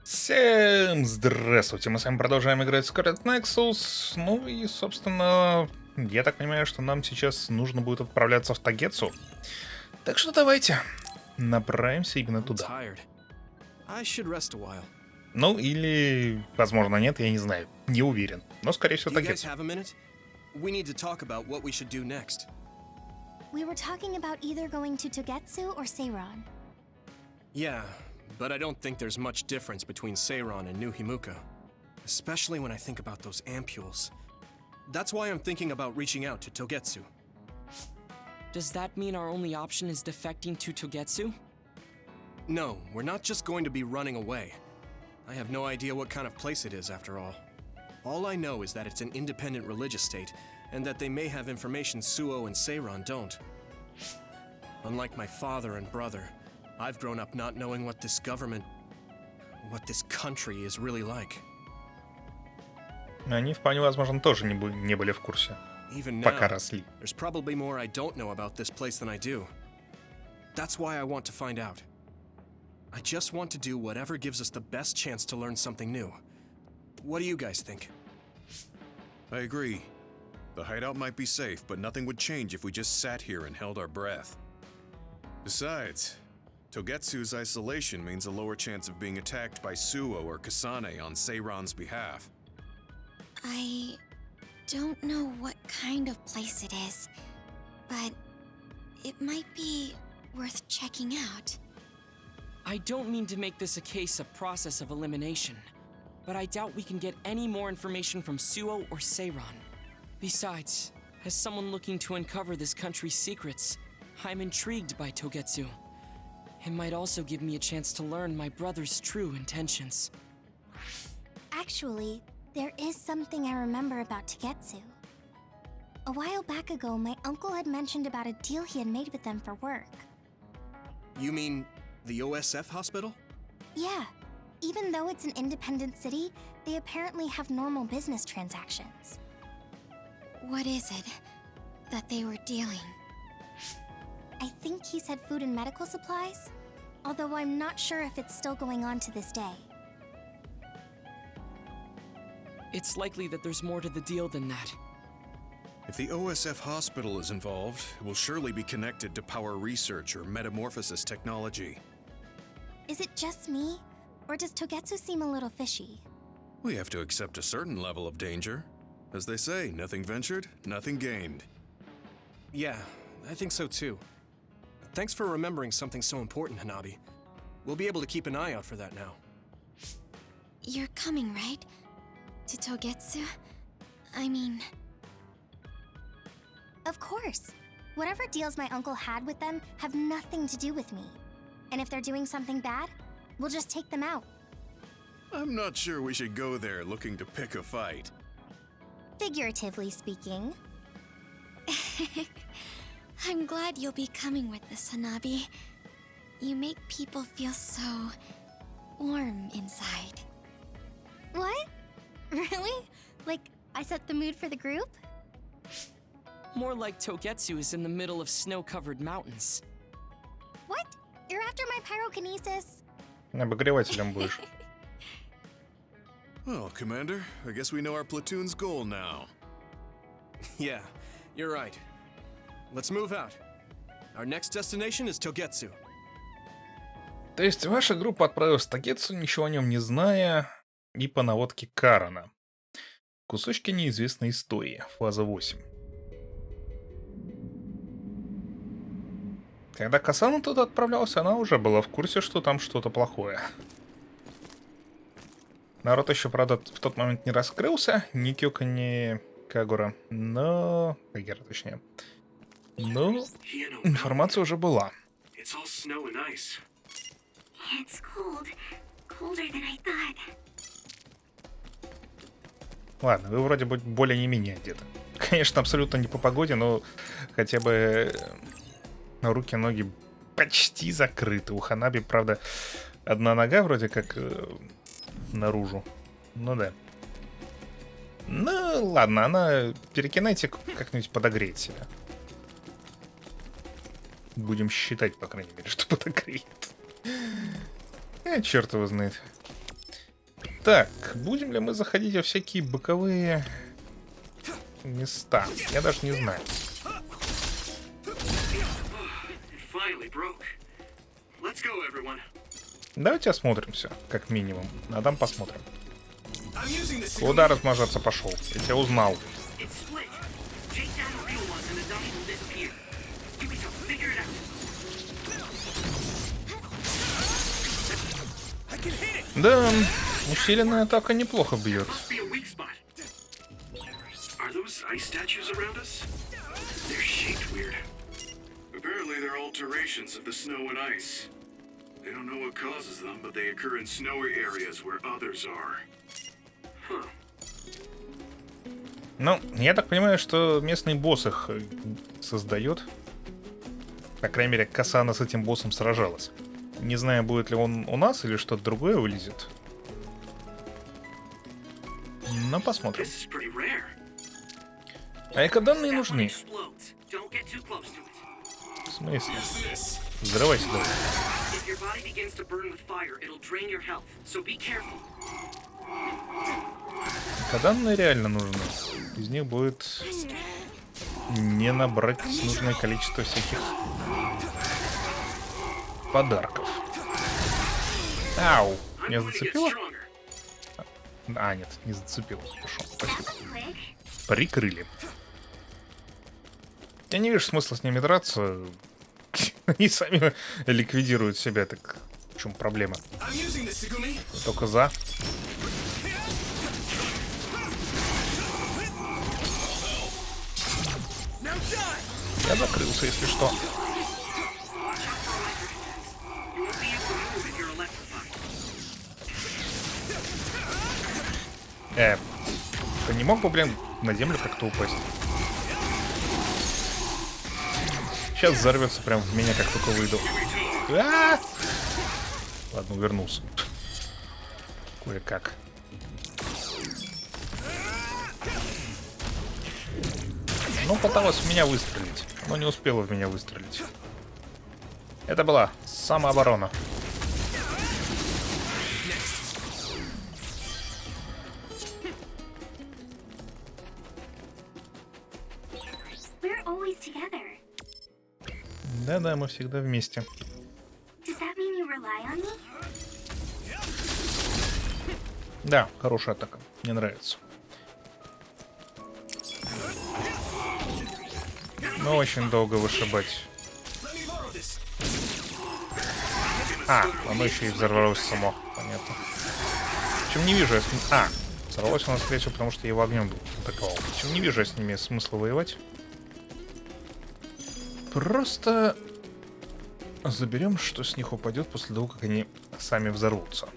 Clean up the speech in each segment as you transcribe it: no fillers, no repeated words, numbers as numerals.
Всем здравствуйте, мы с вами продолжаем играть в Scarlet Nexus. Ну и, собственно, я так понимаю, что нам сейчас нужно будет отправляться в Тогецу. Так что давайте направимся именно туда. Ну или, возможно, нет, я не знаю, не уверен. Но, скорее всего, Тогецу. We were talking about either going to Togetsu or Seiron. Yeah, but I don't think there's much difference between Seiron and New Himuka. Especially when I think about those ampules. That's why I'm thinking about reaching out to Togetsu. Does that mean our only option is defecting to Togetsu? No, we're not just going to be running away. I have no idea what kind of place it is after all. All I know is that it's an independent religious state, and that they may have information Suo and Seiron don't. Unlike my father and brother, I've grown up not knowing what this government, what this country is really like. Они, вполне возможно, тоже не были в курсе, пока росли. There's probably more I don't know about this place than I do. That's why I want to find out. I just want to do whatever gives us the best chance to learn something new. What do you guys think? I agree. The hideout might be safe, but nothing would change if we just sat here and held our breath. Besides, Togetsu's isolation means a lower chance of being attacked by Suo or Kasane on Seiron's behalf. I don't know what kind of place it is, but it might be worth checking out. I don't mean to make this a case of process of elimination, but I doubt we can get any more information from Suo or Seiron. Besides, as someone looking to uncover this country's secrets, I'm intrigued by Togetsu. It might also give me a chance to learn my brother's true intentions. Actually, there is something I remember about Togetsu. A while back ago, my uncle had mentioned about a deal he had made with them for work. You mean the OSF hospital? Yeah. Even though it's an independent city, they apparently have normal business transactions. What is it that they were dealing? I think he said food and medical supplies, although I'm not sure if it's still going on to this day. It's likely that there's more to the deal than that. If the OSF hospital is involved, it will surely be connected to power research or metamorphosis technology. Is it just me? Or does Togetsu seem a little fishy? We have to accept a certain level of danger. As they say, nothing ventured, nothing gained. Yeah, I think so too. Thanks for remembering something so important, Hanabi. We'll be able to keep an eye out for that now. You're coming, right? To Togetsu? I mean... Of course! Whatever deals my uncle had with them have nothing to do with me. And if they're doing something bad, we'll just take them out. I'm not sure we should go there looking to pick a fight. Figuratively speaking. I'm glad you'll be coming with us, Hanabi. You make people feel so... warm inside. What? Really? Like, I set the mood for the group? More like Togetsu is in the middle of snow-covered mountains. What? You're after my pyrokinesis? Обогревателем будешь. Well, Commander, I guess we know our platoon's goal now. Yeah, you're right. Let's move out. Our next destination is Togetsu. То есть ваша группа отправилась в Тогецу, ничего о нем не зная, и по наводке Карана. Кусочки неизвестной истории. Фаза 8. Когда Касана туда отправлялся, она уже была в курсе, что там что-то плохое. Народ еще, правда, в тот момент не раскрылся. Ни Кёка, ни Кагура. Но... Кагера, точнее. Но информация уже была. Ладно, вы вроде бы более не менее одеты. Конечно, абсолютно не по погоде, но хотя бы руки, ноги почти закрыты. У Ханаби, правда, одна нога вроде как наружу. Ну да. Ну ладно, она перекинайте, как-нибудь подогреет себя. Будем считать, по крайней мере, что подогреет. Черт его знает. Так, будем ли мы заходить во всякие боковые места? Я даже не знаю. Давайте осмотримся, как минимум. А там посмотрим. Куда размножаться пошел? Я тебя узнал. Да, усиленная атака неплохо бьет. Apparently they're alterations of the snow and ice. They don't know what causes them, but they occur in snowy areas where others are. Huh. Ну, я так понимаю, что местный босс их создает. По крайней мере, Касана с этим боссом сражалась. Не знаю, будет ли он у нас или что-то другое вылезет. Но посмотрим. А эко-данные нужны. В смысле? Взрывайся давай. Эко-данные реально нужны. Из них будет не набрать нужное количество всяких подарков. Ау! Меня зацепило? А, нет, не зацепило. Хорошо, спасибо. Прикрыли. Я не вижу смысла с ними драться. Они сами ликвидируют себя, так в чем проблема? Только за. Я закрылся, если что. Ты не мог бы, блин, на землю как-то упасть? Сейчас взорвется прям в меня, как только выйду. Ладно, вернулся. Кое-как. Ну, пыталась в меня выстрелить, но не успела в меня выстрелить. Это была самооборона. Да-да, мы всегда вместе. Да, хорошая атака. Мне нравится. Но очень долго вышибать. А, оно еще и взорвалось само. Понятно. Причем не вижу я с ним... А, взорвалось оно, скорее всего, потому что я его огнем атаковал. Причем не вижу я с ними смысла воевать. Просто заберем, что с них упадет после того, как они сами взорвутся.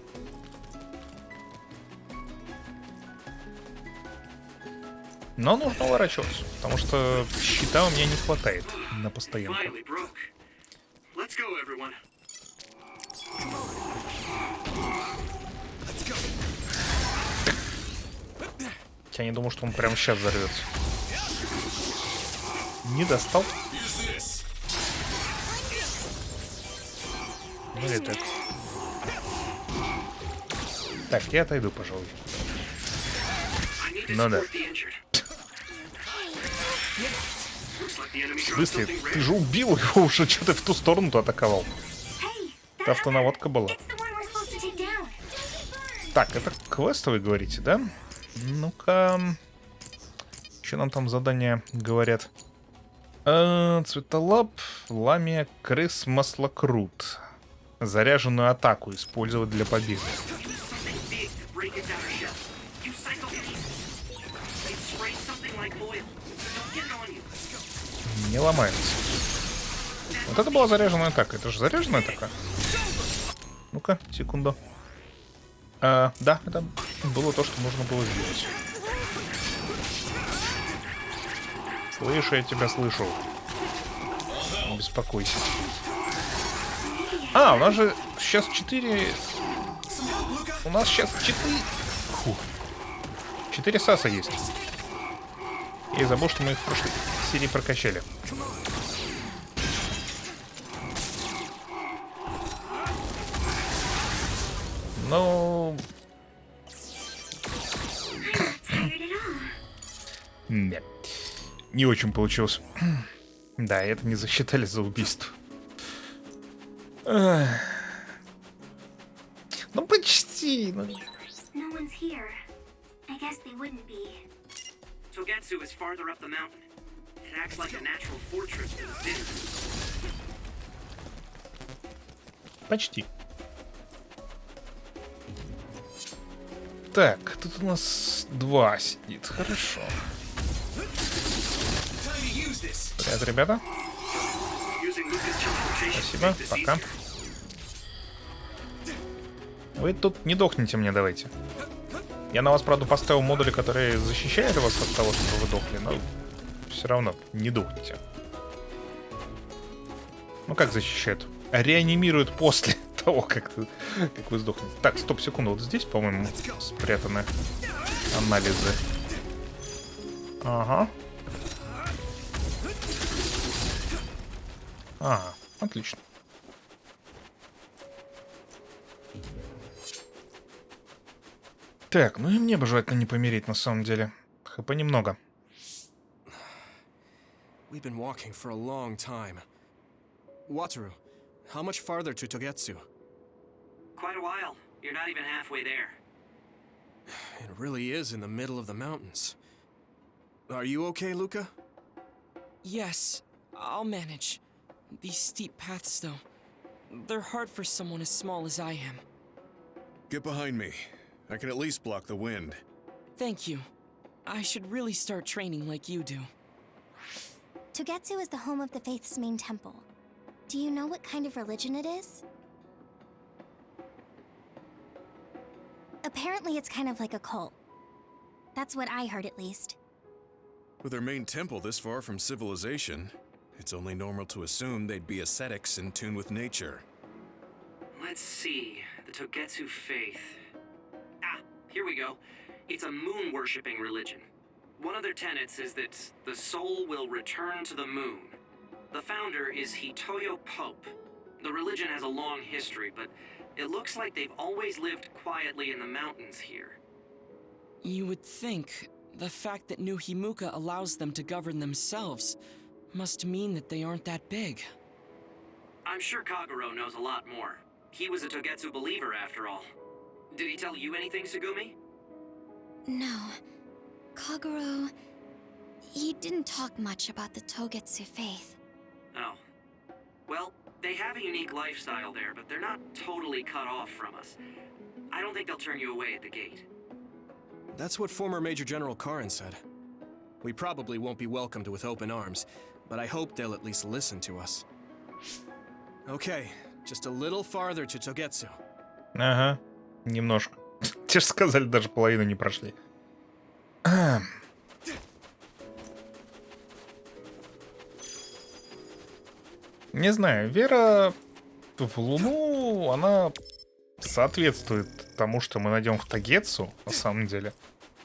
Но нужно уворачиваться, потому что щита у меня не хватает на постоянку. Я не думал, что он прямо сейчас взорвется. Не достал. Или так. Так, я отойду, пожалуй. Ну да. В смысле? Ты же убил его уже, что ты в ту сторону-то атаковал? Это автонаводка была. Так, это квестовый, говорите, да? Ну-ка. Что нам там задания говорят? Цветолап, ламия, крыс, маслокрут. Заряженную атаку использовать для победы. Не ломается. Вот это была заряженная атака. Это же заряженная атака? Ну-ка, секунду. Да, это было то, что нужно было сделать. Слышу, я тебя слышу. Не беспокойся. А, у нас же сейчас 4... У нас сейчас 4... Фу. 4 саса есть. Я забыл, что мы их в прошлой серии прокачали. Ну... Нет. Не очень получилось. Да, это не засчитали за убийство. Ах. Ну почти. Ну. No one's here. I guess they wouldn't be. Togetsu is farther up the mountain. It acts like a natural fortress for the city. Почти. Так, тут у нас 2 сидит. Хорошо. Привет, ребята. Спасибо, пока. Вы тут не дохните мне, давайте. Я на вас, правда, поставил модули, которые защищают вас от того, чтобы вы дохли, но все равно не дохните. Ну как защищают? Реанимируют после того, как вы сдохнете. Так, стоп, секунду. Вот здесь, по-моему, спрятаны анализы. Ага. Ага, отлично. Так, ну и мне бы желательно не помереть, на самом деле. ХП немного. We've been walking for a long time. Wataru, how much farther to Togetsu? Quite a while. You're not even halfway there. It really is in the middle of the mountains. Are you okay, Luca? Yes, I'll manage. These steep paths, though, they're hard for someone as small as I am. Get behind me. I can at least block the wind. Thank you. I should really start training like you do. Togetsu is the home of the Faith's main temple. Do you know what kind of religion it is? Apparently it's kind of like a cult. That's what I heard, at least. With their main temple this far from civilization, it's only normal to assume they'd be ascetics in tune with nature. Let's see. The Togetsu faith. Ah, here we go. It's a moon-worshipping religion. One of their tenets is that the soul will return to the moon. The founder is Hitoyo Pope. The religion has a long history, but it looks like they've always lived quietly in the mountains here. You would think the fact that New Himuka allows them to govern themselves must mean that they aren't that big. I'm sure Kagero knows a lot more. He was a Togetsu believer after all. Did he tell you anything, Sugumi? No. Kagero... he didn't talk much about the Togetsu faith. Oh. Well, they have a unique lifestyle there, but they're not totally cut off from us. I don't think they'll turn you away at the gate. That's what former Major General Karin said. We probably won't be welcomed with open arms, but I hope they'll at least listen to us. Okay, just a little farther to Togetsu. Ага, немножко. Те же сказали, даже половину не прошли. Не знаю, вера в Луну, она соответствует тому, что мы найдем в Тогецу, на самом деле.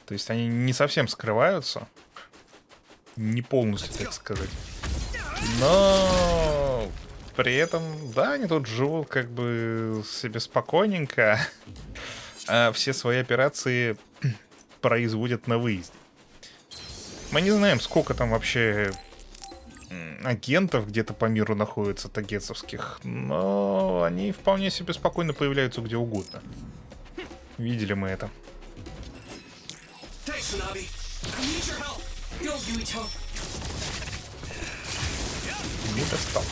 То есть они не совсем скрываются. Не полностью, так сказать. Но при этом, да, они тут живут как бы себе спокойненько. А все свои операции производят на выезде. Мы не знаем, сколько там вообще агентов где-то по миру находится тогецовских, но они вполне себе спокойно появляются где угодно. Видели мы это. Не достал.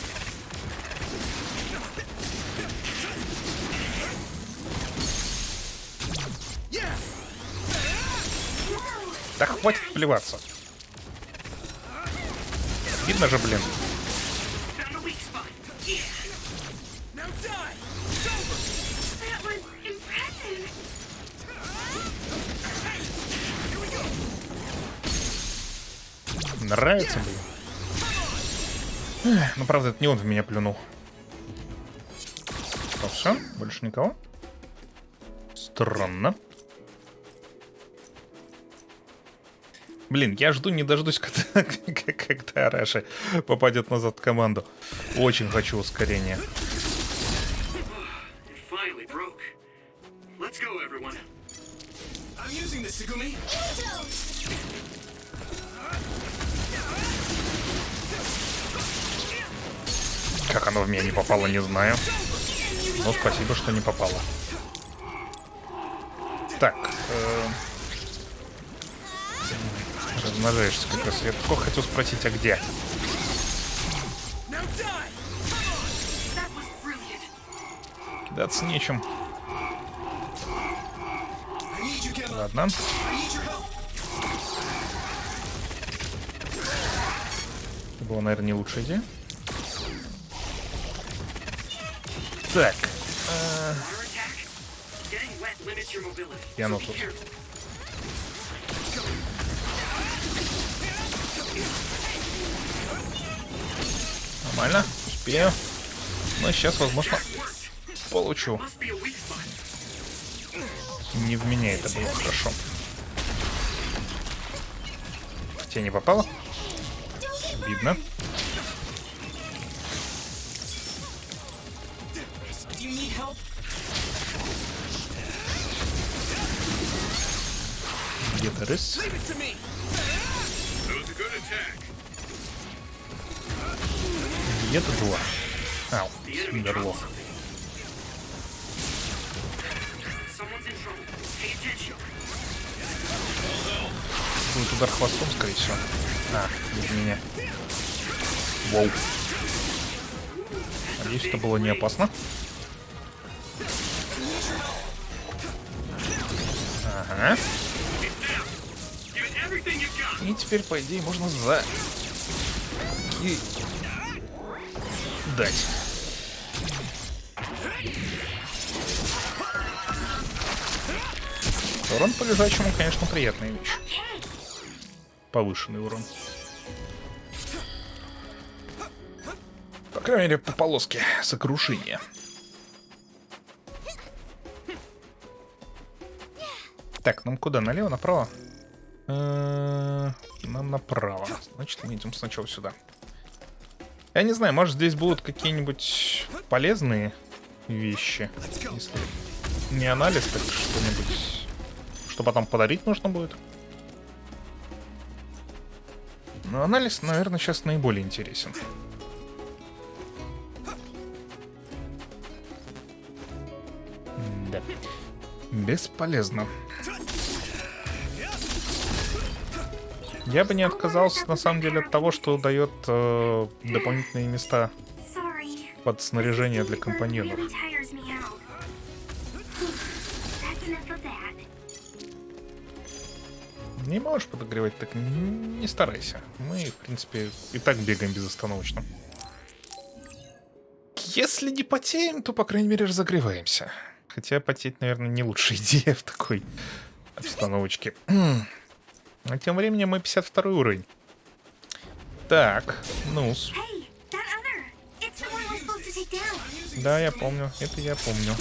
Да хватит плеваться. Видно же, блин. Нравится, блин. Ну, правда, это не он в меня плюнул. Все, больше никого. Странно. Блин, я жду, не дождусь, когда Араши попадет назад в команду. Очень хочу ускорения. Как оно в меня не попало, не знаю. Но спасибо, что не попало. Так. Размножаешься как раз. Я только хотел спросить, а где? Кидаться нечем. Ладно. Это была, наверное, не лучшая идея. Так. Я ну тут. Нормально, успею. Но сейчас, возможно, получу. Не в меня это было хорошо. Тебе не попало? Обидно. Где-то рыс. Где-то два. Ау, умерло. Будет удар хвостом, скорее всего. А, без меня. Воу. Надеюсь, это было не опасно. Ага. И теперь, по идее, можно и дать. Урон по лежачему, конечно, приятная вещь. Повышенный урон. По крайней мере, по полоске сокрушения. Так, нам куда? Налево, направо? Нам направо. Значит, мы идем сначала сюда. Я не знаю, может, здесь будут какие-нибудь полезные вещи. Если не анализ, так что-нибудь, что потом подарить нужно будет. Но анализ, наверное, сейчас наиболее интересен. Да. Бесполезно. Я бы не отказался, на самом деле, от того, что дает дополнительные места под снаряжение для компаньонов. Не можешь подогревать, так не старайся. Мы, в принципе, и так бегаем безостановочно. Если не потеем, то, по крайней мере, разогреваемся. Хотя потеть, наверное, не лучшая идея в такой обстановочке. А тем временем мы 52 уровень. Так, ну. Да, я помню. Это я помню.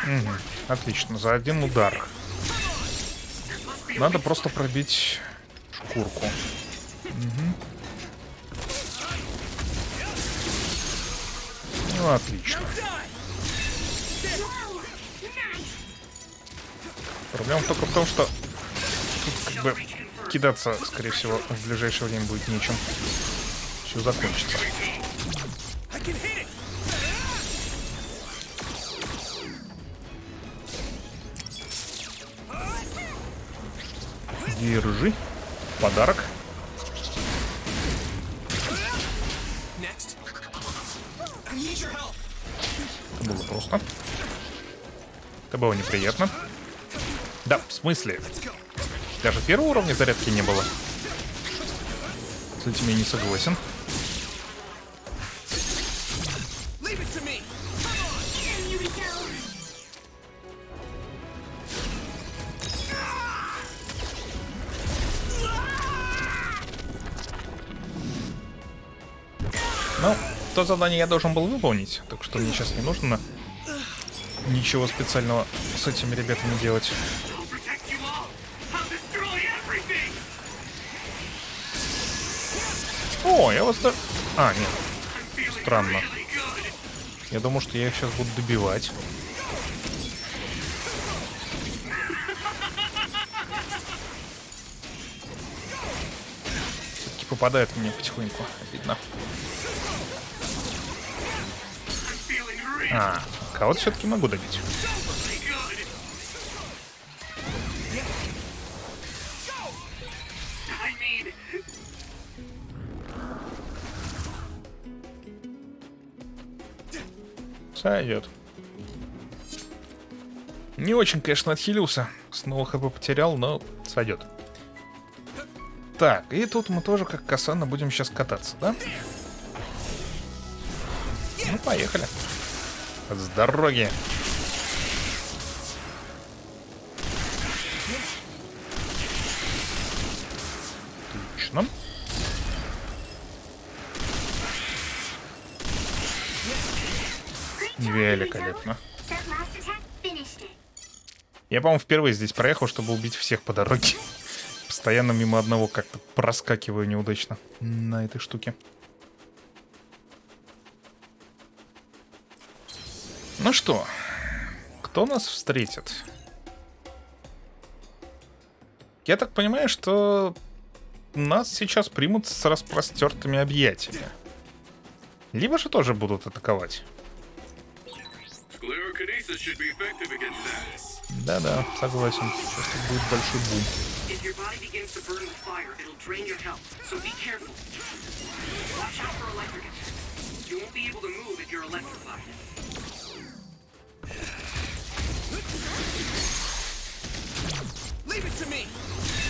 Угу. Отлично, за один удар. Надо просто пробить шкурку. Угу. Ну, отлично. Проблема только в том, что тут как бы кидаться, скорее всего, в ближайшее время будет нечем. Все закончится. Держи. Подарок. Было просто. Это было неприятно. Да, в смысле? Даже первого уровня зарядки не было. С этим я не согласен. Ну, то задание я должен был выполнить, так что мне сейчас не нужно ничего специального с этими ребятами делать. О, я вас... А, нет. Странно. Я думал, что я их сейчас буду добивать. Все-таки попадают в меня потихоньку. Обидно. А, кого-то все-таки могу добить. Сойдет. Не очень, конечно, отхилился. Снова хп потерял, но сойдет. Так, и тут мы тоже, как Касана, будем сейчас кататься, да? Ну, поехали. С дороги. Отлично. Великолепно. Я, по-моему, впервые здесь проехал, чтобы убить всех по дороге. Постоянно мимо одного как-то проскакиваю неудачно на этой штуке. Ну что, кто нас встретит? Я так понимаю, что нас сейчас примут с распростертыми объятиями. Либо же тоже будут атаковать. Да-да, согласен. Сейчас тут будет большой бум.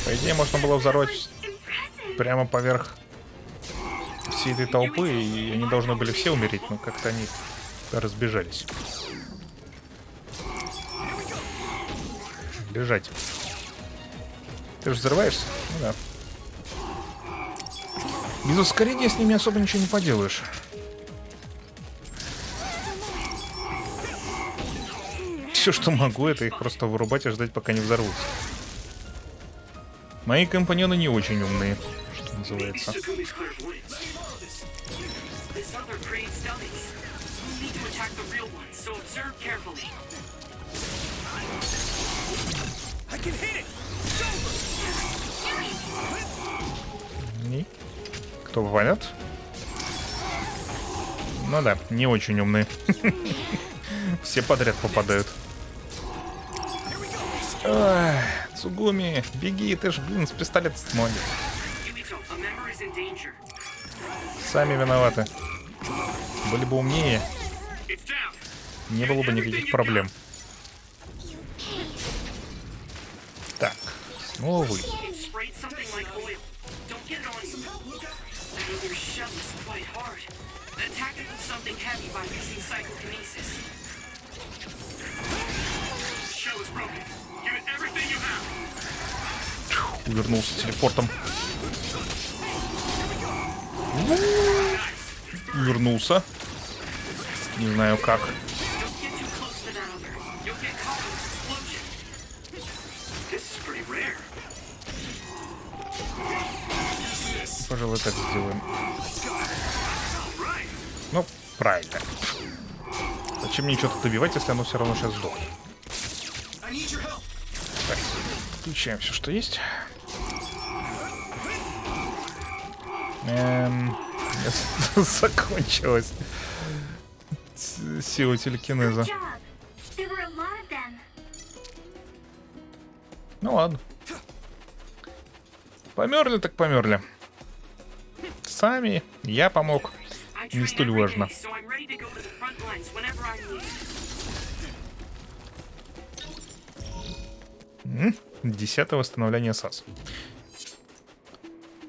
По идее, можно было взорвать прямо поверх всей этой толпы, и они должны были все умереть, но как-то они разбежались. Бежать. Ты же взрываешься? Ну да. Без ускорения с ними особо ничего не поделаешь. Все, что могу, это их просто вырубать и ждать, пока не взорвутся. Мои компаньоны не очень умные, что называется. И? Кто попадет? Ну да, не очень умные. Все подряд попадают. Ах, Цугуми, беги, ты ж, блин, с пистолета молодец. Сами виноваты. Были бы умнее, не было бы никаких проблем. Так, снова вы. Увернулся телепортом. Увернулся. Не знаю как. Пожалуй, так сделаем. Ну, правильно. Зачем мне что-то добивать, если оно все равно сейчас сдохнет? Так, включаем все, что есть. Закончилась сила телекинеза. Ну ладно. Померли так померли. Сами, я помог. Не столь важно. Десятое восстановление САС.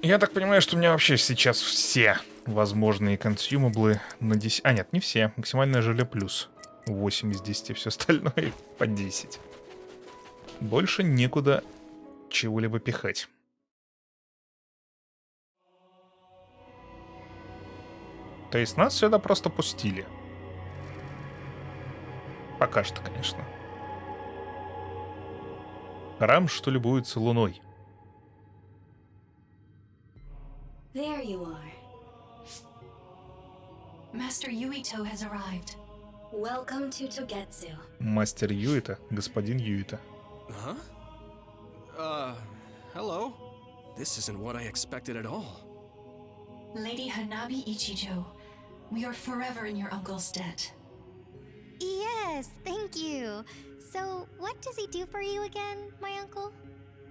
Я так понимаю, что у меня вообще сейчас все возможные консюмаблы на 10... А, нет, не все. Максимальное желе плюс 8 из 10, все остальное по 10. Больше некуда чего-либо пихать. То есть нас сюда просто пустили. Пока что, конечно. Храм, что любуется луной. There you are. Master Yuito has arrived. Welcome to Тогецу. Мастер Юита, господин Юита. Huh? Hello? This isn't what I expected at all. Lady Hanabi Ichijo, we are forever in your uncle's debt. Yes, thank you. So, what does he do for you again, my uncle?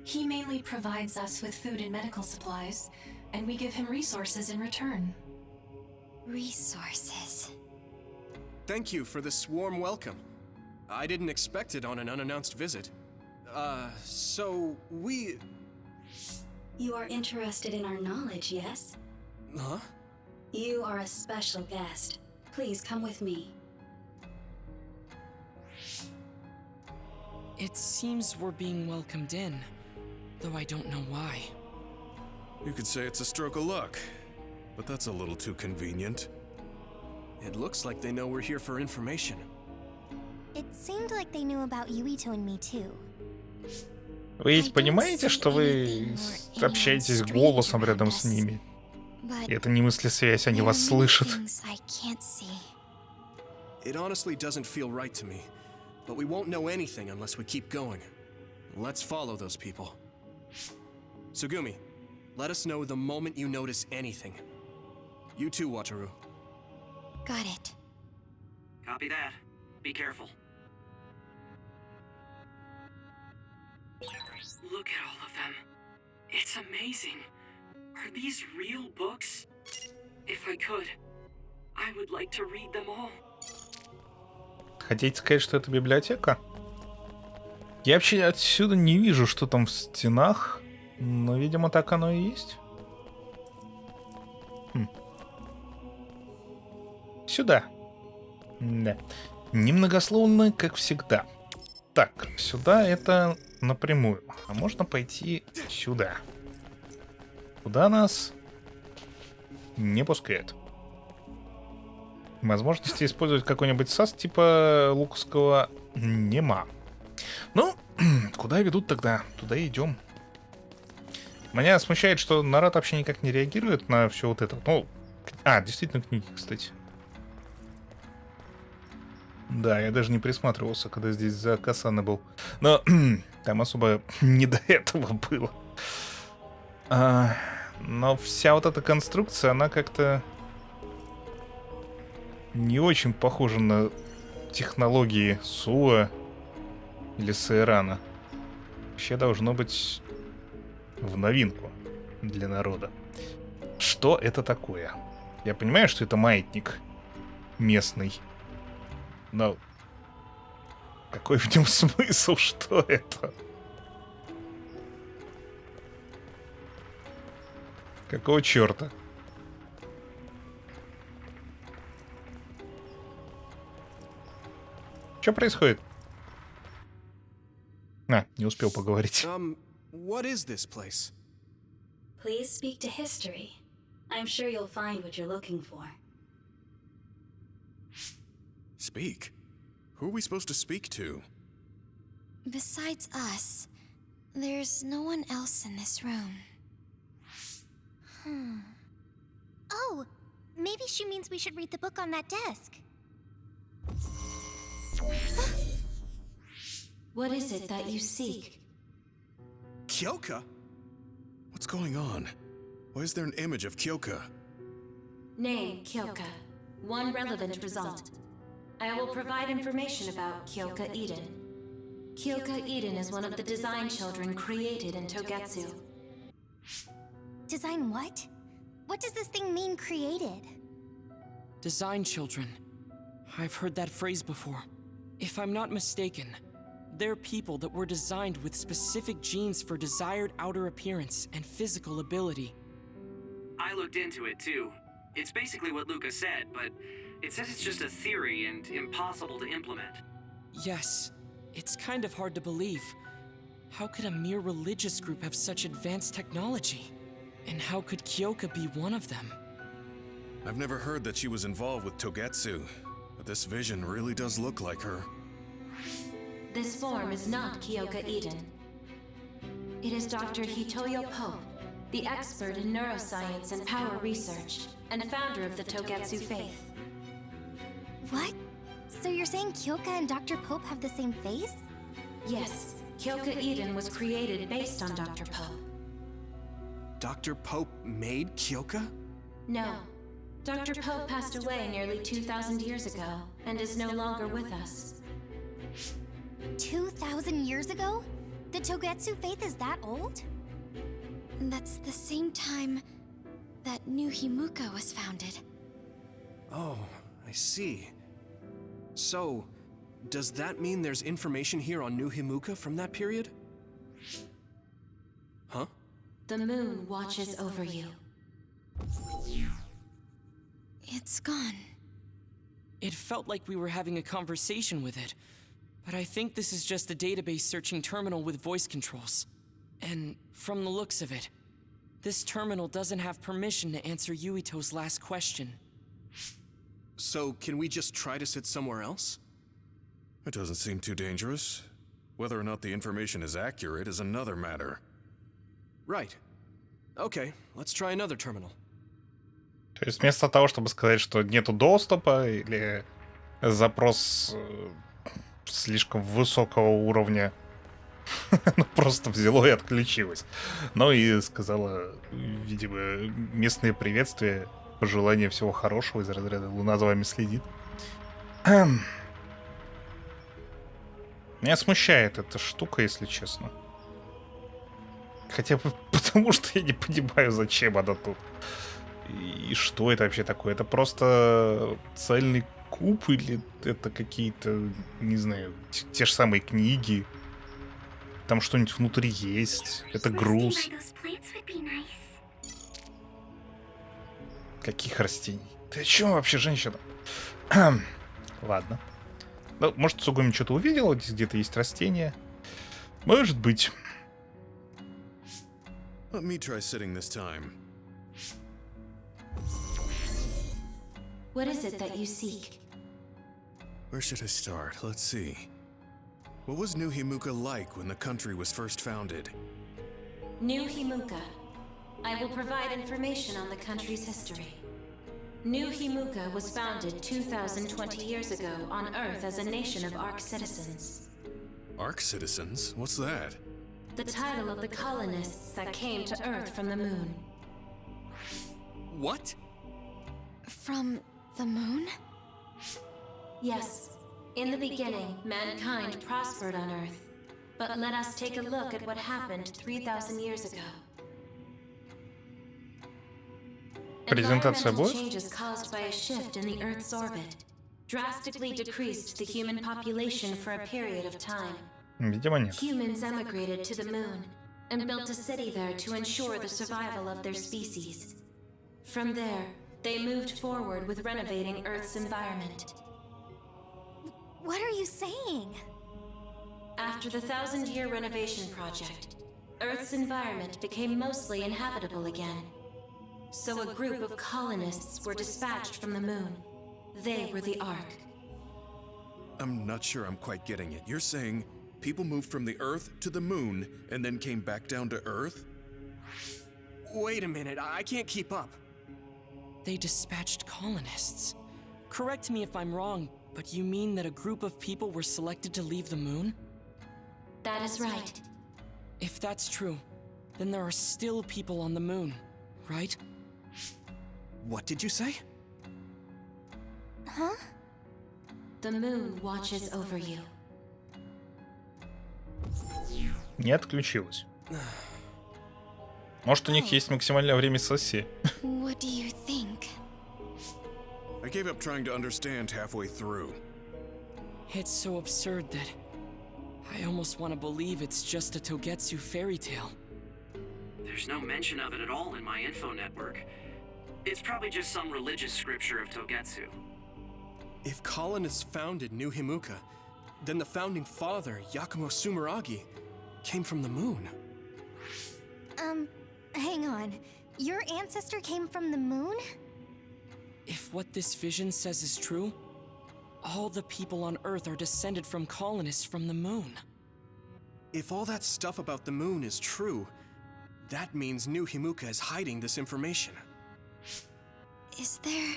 He mainly provides us with food and medical supplies, and we give him resources in return. Resources. Thank you for this warm welcome. I didn't expect it on an unannounced visit. So we... You are interested in our knowledge, yes? Huh? You are a special guest. Please come with me. It seems we're being welcomed in, though I don't know why. You could say it's a stroke of luck, but that's a little too convenient. It looks like they know we're here for information. It seemed like they knew about Yuito and me too. Вы ведь понимаете, что вы общаетесь голосом рядом с ними? И это не мыслесвязь, они вас слышат. It honestly doesn't feel right to me, but we won't know anything unless we keep going. Let's follow those people. Tsugumi, let us know the moment you notice anything. You too, Wataru. Got it. Copy that. Be careful. Look at all of them. It's amazing. Are these real books? If I could, I would like to read them all. Хотите сказать, что это библиотека? Я вообще отсюда не вижу, что там в стенах, но, видимо, так оно и есть. Сюда. Да. Немногословно, как всегда. Так, сюда это напрямую. А можно пойти сюда. Куда нас не пускает. Возможности использовать какой-нибудь САС типа луковского нема. Ну, куда ведут тогда? Туда и идем. Меня смущает, что народ вообще никак не реагирует на все вот это. Ну, действительно книги, кстати. Да, я даже не присматривался, когда здесь за Касана был. Но там особо не до этого было. Но вся вот эта конструкция, она как-то не очень похожа на технологии Суа или Сейрана. Вообще должно быть в новинку для народа. Что это такое? Я понимаю, что это маятник местный. Но какой в нем смысл? Что это? Какого черта? Что происходит? Не успел поговорить. What is this place? Please speak to history. I'm sure you'll find what you're looking for. Speak? Who are we supposed to speak to? Besides us, there's no one else in this room. Oh, maybe she means we should read the book on that desk. What is it that you seek? Kyoka? What's going on? Why is there an image of Kyoka? Name, Kyoka. One relevant result. I will provide information about Kyoka Eden. Kyoka Eden is one of the design children created in Тогецу. Design what? What does this thing mean, created? Design children. I've heard that phrase before. If I'm not mistaken, they're people that were designed with specific genes for desired outer appearance and physical ability. I looked into it too. It's basically what Luca said, but it says it's just a theory and impossible to implement. Yes, it's kind of hard to believe. How could a mere religious group have such advanced technology? And how could Kyoka be one of them? I've never heard that she was involved with Тогецу, but this vision really does look like her. This form is not Kyoka Eden. It is Dr. Hitoyo Pope, the expert in neuroscience and power research, and founder of the Тогецу faith. What? So you're saying Kyoka and Dr. Pope have the same face? Yes, Kyoka Eden was created based on Dr. Pope. Dr. Pope made Kyoka? No. Dr. Pope passed away nearly 2,000 years ago and is no longer with us. 2,000 years ago? The Togetsu faith is that old? That's the same time that New Himuka was founded. Oh, I see. So, does that mean there's information here on New Himuka from that period? Huh? The moon watches over you. It's gone. It felt like we were having a conversation with it, but I think this is just a database searching terminal with voice controls. And from the looks of it, this terminal doesn't have permission to answer Yuito's last question. So, can we just try to sit somewhere else? It doesn't seem too dangerous. Whether or not the information is accurate is another matter. Right. Okay, let's try another terminal. То есть вместо того, чтобы сказать, что нету доступа или запрос слишком высокого уровня, оно просто взяло и отключилось. Ну и сказала, видимо, местные приветствия, пожелания всего хорошего из разряда «Луна за вами следит». Меня смущает эта штука, если честно. Хотя бы потому, что я не понимаю, зачем она тут. И что это вообще такое? Это просто цельный куб или это какие-то, не знаю, те же самые книги? Там что-нибудь внутри есть? Это груз? Каких растений? Ты о чем вообще, женщина? Ладно. Ну, может, Сугуми что-то увидела, здесь где-то есть растения. Может быть. Let me try sitting this time. What is it that you seek? Where should I start? Let's see. What was New Himuka like when the country was first founded? New Himuka. I will provide information on the country's history. New Himuka was founded 2,020 years ago on Earth as a nation of Ark citizens. Ark citizens? What's that? The title of the colonists that came to Earth from the moon. What? From the moon? Yes. In the beginning, mankind prospered on Earth. But let us take a look at what happened 3,000 years ago. Презентация Environmental будет? changes caused by a shift in the Earth's orbit drastically decreased the human population for a period of time. Видимо, нет. Humans emigrated to the moon and built a city there to ensure the survival of their species. From there, they moved forward with renovating Earth's environment. What are you saying? After the 1,000-year renovation project, Earth's environment became mostly inhabitable again. So a group of colonists were dispatched from the moon. They were the Ark. I'm not sure I'm quite getting it. You're saying people moved from the Earth to the moon and then came back down to Earth? Wait a minute, I can't keep up. They dispatched colonists. Correct me if I'm wrong, but you mean that a group of people were selected to leave the moon? That is right. If that's true, then there are still people on the moon, right? What did you say? Huh? The moon watches over you. Не отключилась. Может, у них есть максимальное время сессии? What do you think? I gave up trying to understand halfway through. It's so absurd that I almost want to believe it's just a Togetsu fairy tale. There's no mention of it at all in my info network. It's probably just some religious scripture of Togetsu. If colonists founded New Himuka, then the founding father, Yakumo Sumeragi, came from the moon. Hang on. Your ancestor came from the moon? If what this vision says is true, all the people on Earth are descended from colonists from the moon. If all that stuff about the moon is true, that means New Himuka is hiding this information. Is there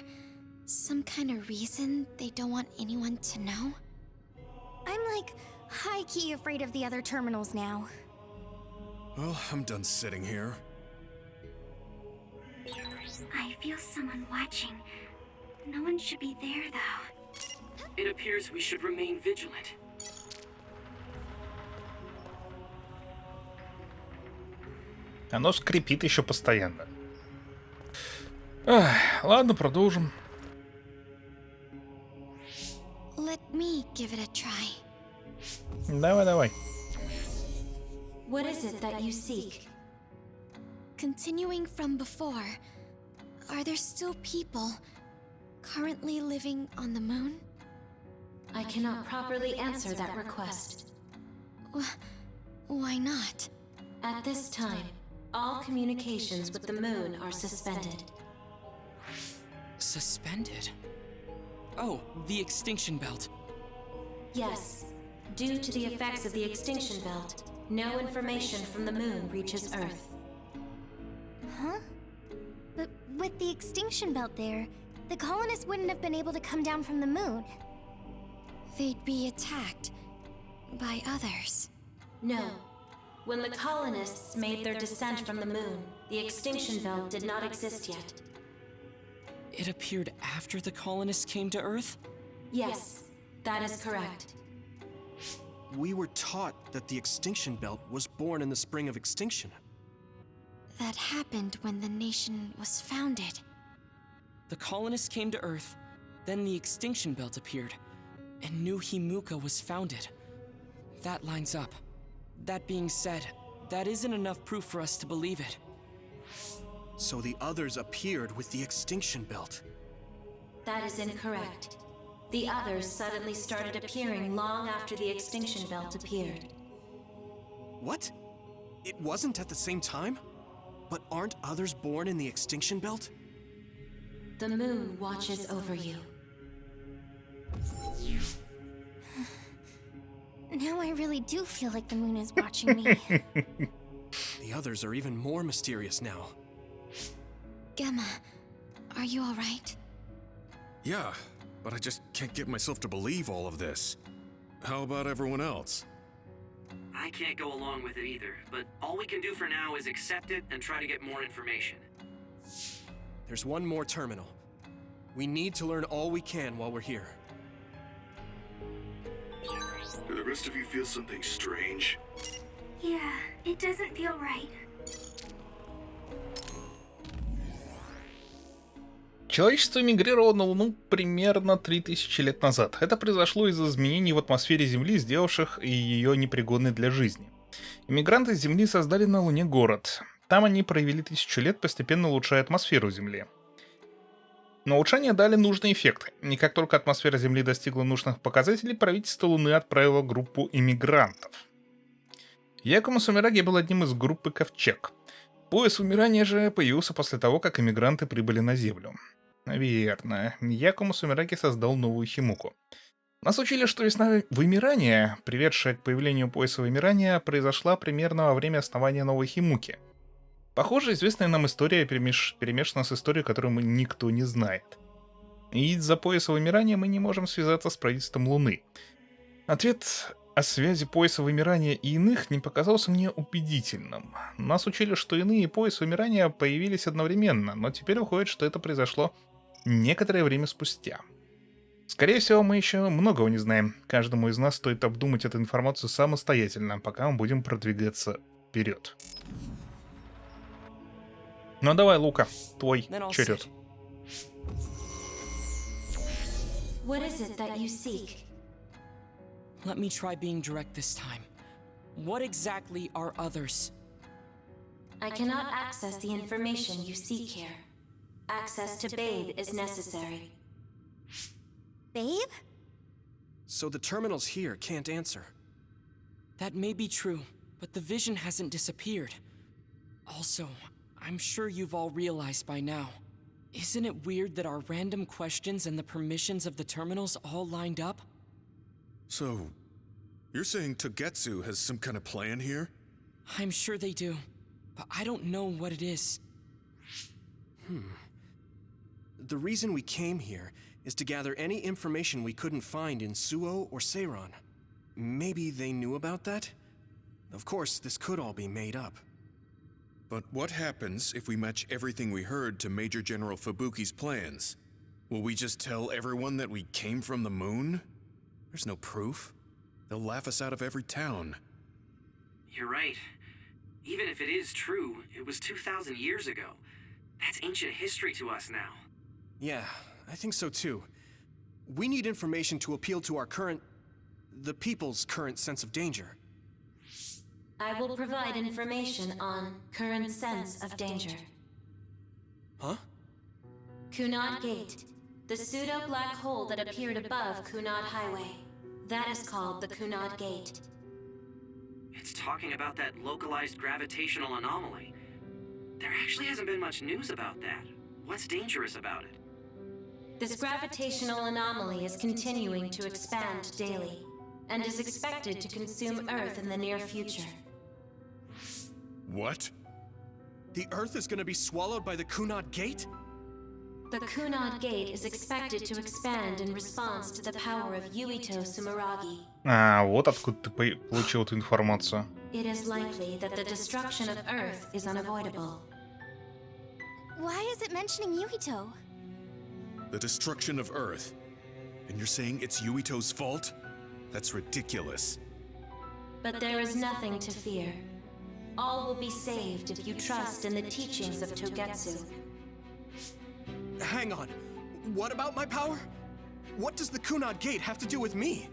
Some kind of reason they don't want anyone to know? I'm like high-key afraid of the other terminals now. Well, I'm done sitting here. I feel someone watching. No one should be there, though. It appears we should remain vigilant. Оно скрипит еще постоянно. Ах, ладно, продолжим. Let me give it a try. Давай. What is it that you seek? Continuing from before, are there still people currently living on the moon? I cannot properly answer that request. Why not? At this time, all communications with the moon are suspended. Suspended? Oh, the extinction belt. Yes, due to the effects of the extinction belt, no information from the moon reaches Earth. Huh? But with the extinction belt there, the colonists wouldn't have been able to come down from the moon. They'd be attacked by others. No. When the colonists made their descent from the moon, the extinction belt did not exist yet. It appeared after the colonists came to Earth? Yes, that is correct. We were taught that the extinction belt was born in the spring of extinction. That happened when the nation was founded. The colonists came to Earth, then the extinction belt appeared, and New Himuka was founded. That lines up. That being said, that isn't enough proof for us to believe it. So the others appeared with the extinction belt. That is incorrect. The others suddenly started appearing long after the extinction belt appeared. What? It wasn't at the same time? But aren't others born in the extinction belt? The moon watches over you. Now I really do feel like the moon is watching me. The others are even more mysterious now. Gemma, are you alright? Yeah, but I just can't get myself to believe all of this. How about everyone else? I can't go along with it either, but all we can do for now is accept it and try to get more information. There's one more terminal. We need to learn all we can while we're here. Do the rest of you feel something strange? Yeah, it doesn't feel right. Человечество мигрировало на Луну примерно 3000 лет назад. Это произошло из-за изменений в атмосфере Земли, сделавших ее непригодной для жизни. Иммигранты с Земли создали на Луне город. Там они провели 1000 лет, постепенно улучшая атмосферу Земли. Но улучшения дали нужный эффект, и как только атмосфера Земли достигла нужных показателей, правительство Луны отправило группу иммигрантов. Якума Сумираги был одним из группы «Ковчег». Пояс вымирания же появился после того, как иммигранты прибыли на Землю. Верно, Якума Сумираги создал новую Химуку. Нас учили, что весна вымирания, приведшая к появлению пояса вымирания, произошла примерно во время основания новой Химуки. Похоже, известная нам история перемешана с историей, которую никто не знает. И из-за пояса вымирания мы не можем связаться с правительством Луны. Ответ о связи пояса вымирания и иных не показался мне убедительным. Нас учили, что иные и пояс вымирания появились одновременно, но теперь выходит, что это произошло некоторое время спустя. Скорее всего, мы еще многого не знаем. Каждому из нас стоит обдумать эту информацию самостоятельно, пока мы будем продвигаться вперед. Ну давай, Лука, твой черед. What is it that you seek? Let me try being direct this time. What exactly are others? I cannot access the information you seek here. Access to Babe is necessary. Babe? So the terminals here can't answer. That may be true, but the vision hasn't disappeared. Also, I'm sure you've all realized by now. Isn't it weird that our random questions and the permissions of the terminals all lined up? So, you're saying Тогецу has some kind of plan here? I'm sure they do, but I don't know what it is. The reason we came here is to gather any information we couldn't find in Suo or Seiron. Maybe they knew about that? Of course, this could all be made up. But what happens if we match everything we heard to Major General Fubuki's plans? Will we just tell everyone that we came from the moon? There's no proof. They'll laugh us out of every town. You're right. Even if it is true, it was 2,000 years ago. That's ancient history to us now. Yeah, I think so too. We need information to appeal to our the people's current sense of danger. I will provide information on current sense of danger. Huh? Kunad Gate, the pseudo-black hole that appeared above Kunad Highway. That is called the Kunad Gate. It's talking about that localized gravitational anomaly. There actually hasn't been much news about that. What's dangerous about it? This gravitational anomaly is continuing to expand daily, and is expected to consume Earth in the near future. What? The Earth is gonna be swallowed by the Kunad Gate? The Kunad Gate is expected to expand in response to the power of Yuito Sumeragi. А, вот откуда ты получил эту информацию. It is likely that the destruction of Earth is unavoidable. Why is it mentioning Yuito? The destruction of Earth. And you're saying it's Yuito's fault? That's ridiculous. But there is nothing to fear. All will be saved if you trust in the teachings of Togetsu. Hang on. What about my power? What does the Kunad Gate have to do with me?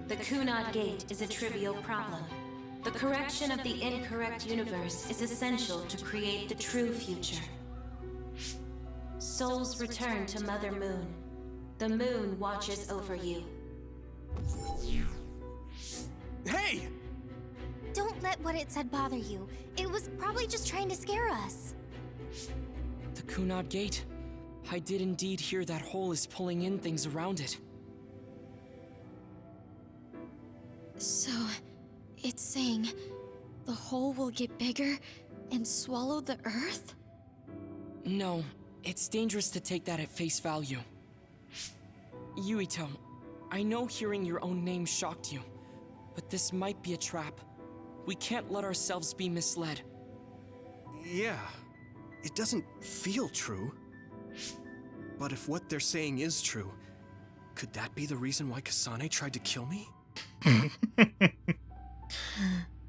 The Kunad Gate is a trivial problem. The correction of the incorrect universe is essential to create the true future. Souls return to Mother Moon. The moon watches over you. Hey! Don't let what it said bother you. It was probably just trying to scare us. The Kunad Gate. I did indeed hear that hole is pulling in things around it. So, it's saying the hole will get bigger and swallow the Earth? No, it's dangerous to take that at face value. Yuito, I know hearing your own name shocked you, but this might be a trap. We can't let ourselves be misled. Yeah, it doesn't feel true. But if what they're saying is true, could that be the reason why Kasane tried to kill me?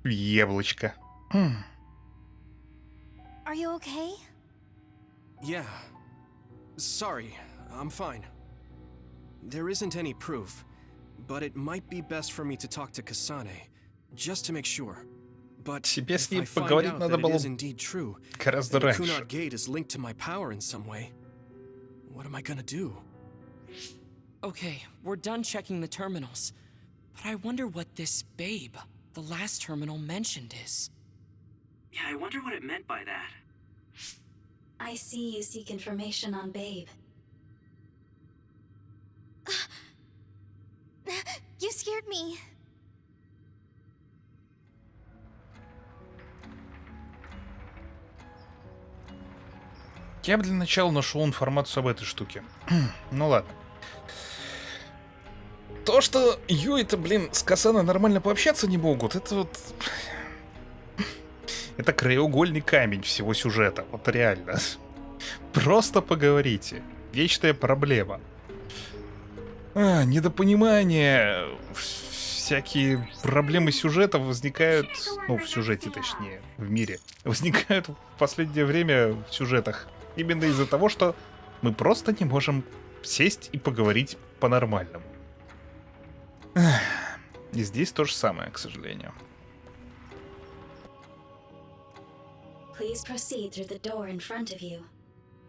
Яблочко. Are you okay? Yeah. Sorry, I'm fine. There isn't any proof, but it might be best for me to talk to Kasane, just to make sure. But Тебе с if ней I find поговорить out надо that it было is indeed true, гораздо and the раньше. Kunad Gate is linked to my power in some way, what am I gonna do? Okay, we're done checking the terminals. But I wonder what this Babe, the last terminal mentioned, is. Yeah, I wonder what it meant by that. I see you seek information on Babe. You scared me. Я бы для начала нашел информацию об этой штуке. Ну ладно. То, что Юита, блин, с Касаной нормально пообщаться не могут, это вот... Это краеугольный камень всего сюжета, вот реально. Просто поговорите. Вечная проблема. Недопонимание, всякие проблемы сюжета возникают, ну, в сюжете точнее, в мире, возникают в последнее время в сюжетах. Именно из-за того, что мы просто не можем сесть и поговорить по-нормальному. И здесь то же самое, к сожалению. Please proceed through the door in front of you.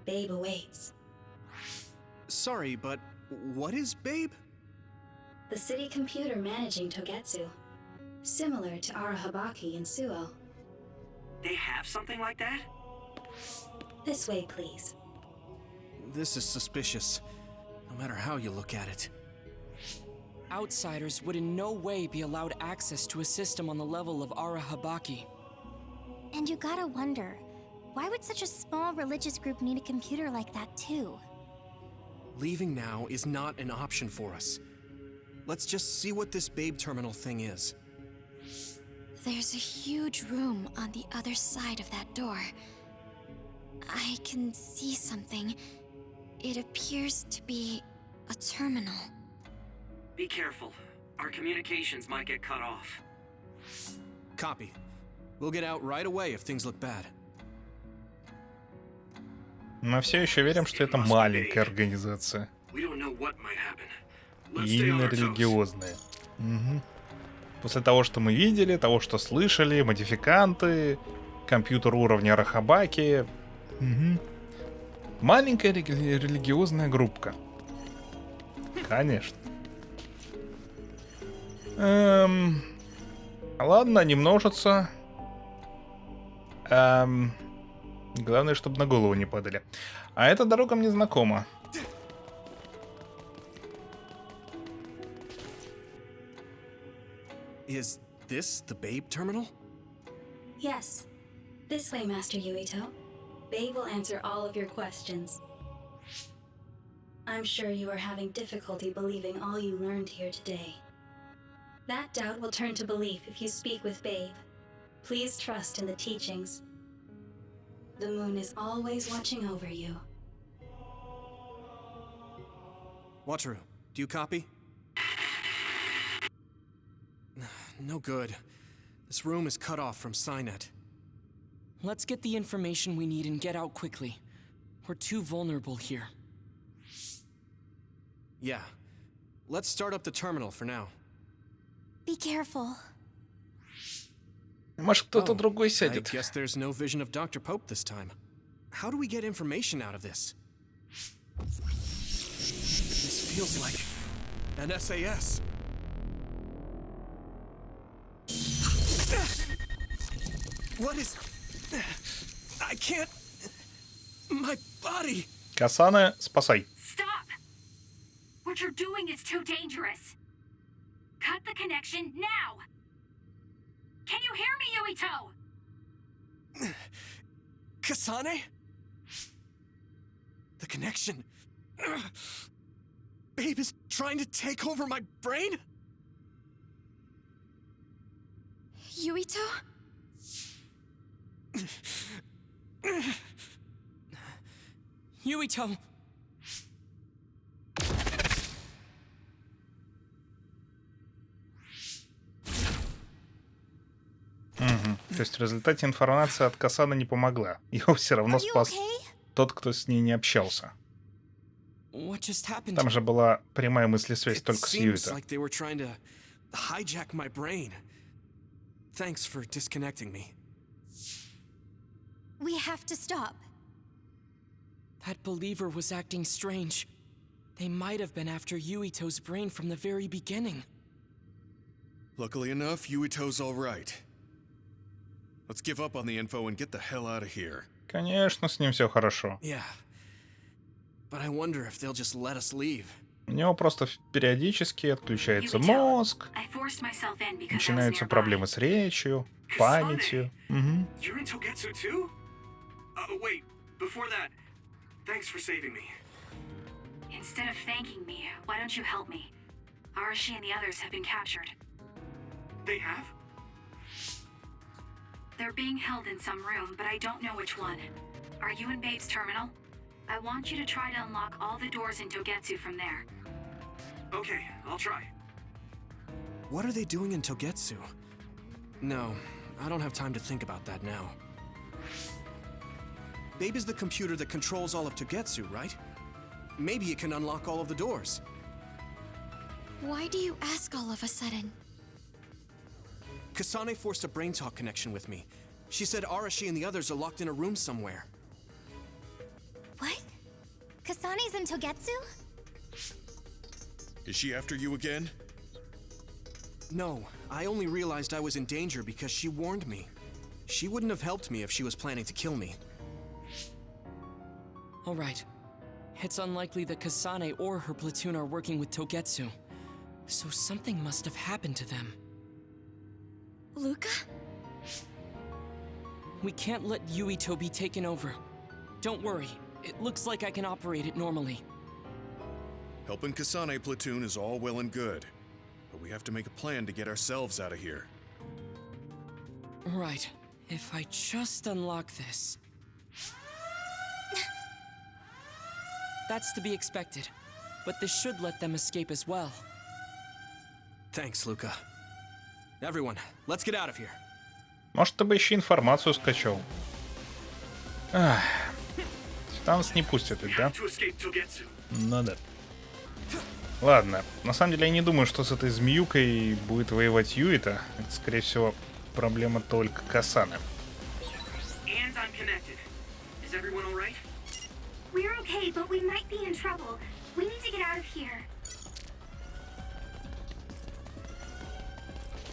Babe awaits. Sorry, but what is Babe? The city computer managing Togetsu. Similar to Arahabaki and Suo. They have something like that? This way, please. This is suspicious, no matter how you look at it. Outsiders would in no way be allowed access to a system on the level of Arahabaki. And you gotta wonder, Why would such a small religious group need a computer like that, too? Leaving now is not an option for us. Let's just see what this babe terminal thing is. There's a huge room on the other side of that door. I can see something. It appears to be a terminal. Be careful. Our communications might get cut off. Copy. We'll get out right away if things look bad. Мы все еще верим, что это маленькая организация. We don't know what might happen. И Let's stay on именно our toes. религиозная. Мгм. После того, что мы видели, того, что слышали, модификанты, компьютер уровня Рахабаки. Мгм. Маленькая религиозная группка. Конечно. Ладно, не множатся. Главное, чтобы на голову не падали. А эта дорога мне знакома. Is this the babe terminal? Yes. This way, Master Yuito. Babe will answer all of your questions. I'm sure you are having difficulty believing all you learned here today. That doubt will turn to belief if you speak with Babe. Please trust in the teachings. The moon is always watching over you. Wataru, do you copy? No good. This room is cut off from Cynet. Let's get the information we need and get out quickly. We're too vulnerable here. Yeah. Let's start up the terminal for now. Be careful. Может, кто-то другой I сядет. guess there's no vision of Dr. Pope this time. How do we get information out of this? This feels like an SAS. What is... I can't... My body... Касана, спасай. Stop! What you're doing is too dangerous. Cut the connection now! Can you hear me, Yuito? Kasane? The connection... Babe is trying to take over my brain? Yuito? Yuito! То есть в результате информация от Касана не помогла. Его все равно Are you спас okay? тот, кто с ней не общался. What just happened? Там же была прямая мыслесвязь It только с seems Юито. like they were trying to hijack my brain. Thanks for disconnecting me. We have to stop. That believer was acting strange. They might have been after Yuito's brain from the very beginning. Luckily enough, Yuito's all right. Let's give up on the info and get the hell out of here. Конечно, с ним все хорошо. Yeah. But I wonder if they'll just let us leave. У него просто периодически отключается Yuito, мозг, I forced myself in because I was начинаются nearby. проблемы с речью, памятью. Мгм. You're in Togetsu too? Wait, before that, thanks for saving me. Instead of thanking me, why don't you help me? Arashi and the others have been captured. They have? They're being held in some room, but I don't know which one. Are you in Babe's terminal? I want you to try to unlock all the doors in Togetsu from there. Okay, I'll try. What are they doing in Togetsu? No, I don't have time to think about that now. Babe is the computer that controls all of Togetsu, right? Maybe it can unlock all of the doors. Why do you ask all of a sudden? Kasane forced a brain talk connection with me. She said Arashi and the others are locked in a room somewhere. What? Kasane's in Togetsu? Is she after you again? No, I only realized I was in danger because she warned me. She wouldn't have helped me if she was planning to kill me. All right. It's unlikely that Kasane or her platoon are working with Togetsu. So something must have happened to them. Luca? We can't let Yuito be taken over. Don't worry. It looks like I can operate it normally. Helping Kasane platoon is all well and good, but we have to make a plan to get ourselves out of here. Right. If I just unlock this... That's to be expected. But this should let them escape as well. Thanks, Luca. Everyone, let's get out of here. Может, ты бы еще информацию скачал. Ах. Сюда нас не пустят, ведь, да? Ну да. Ладно. На самом деле, я не думаю, что с этой змеюкой будет воевать Юита. Это, скорее всего, проблема только Касаны. We're okay, but we might be in trouble. We need to get out of here.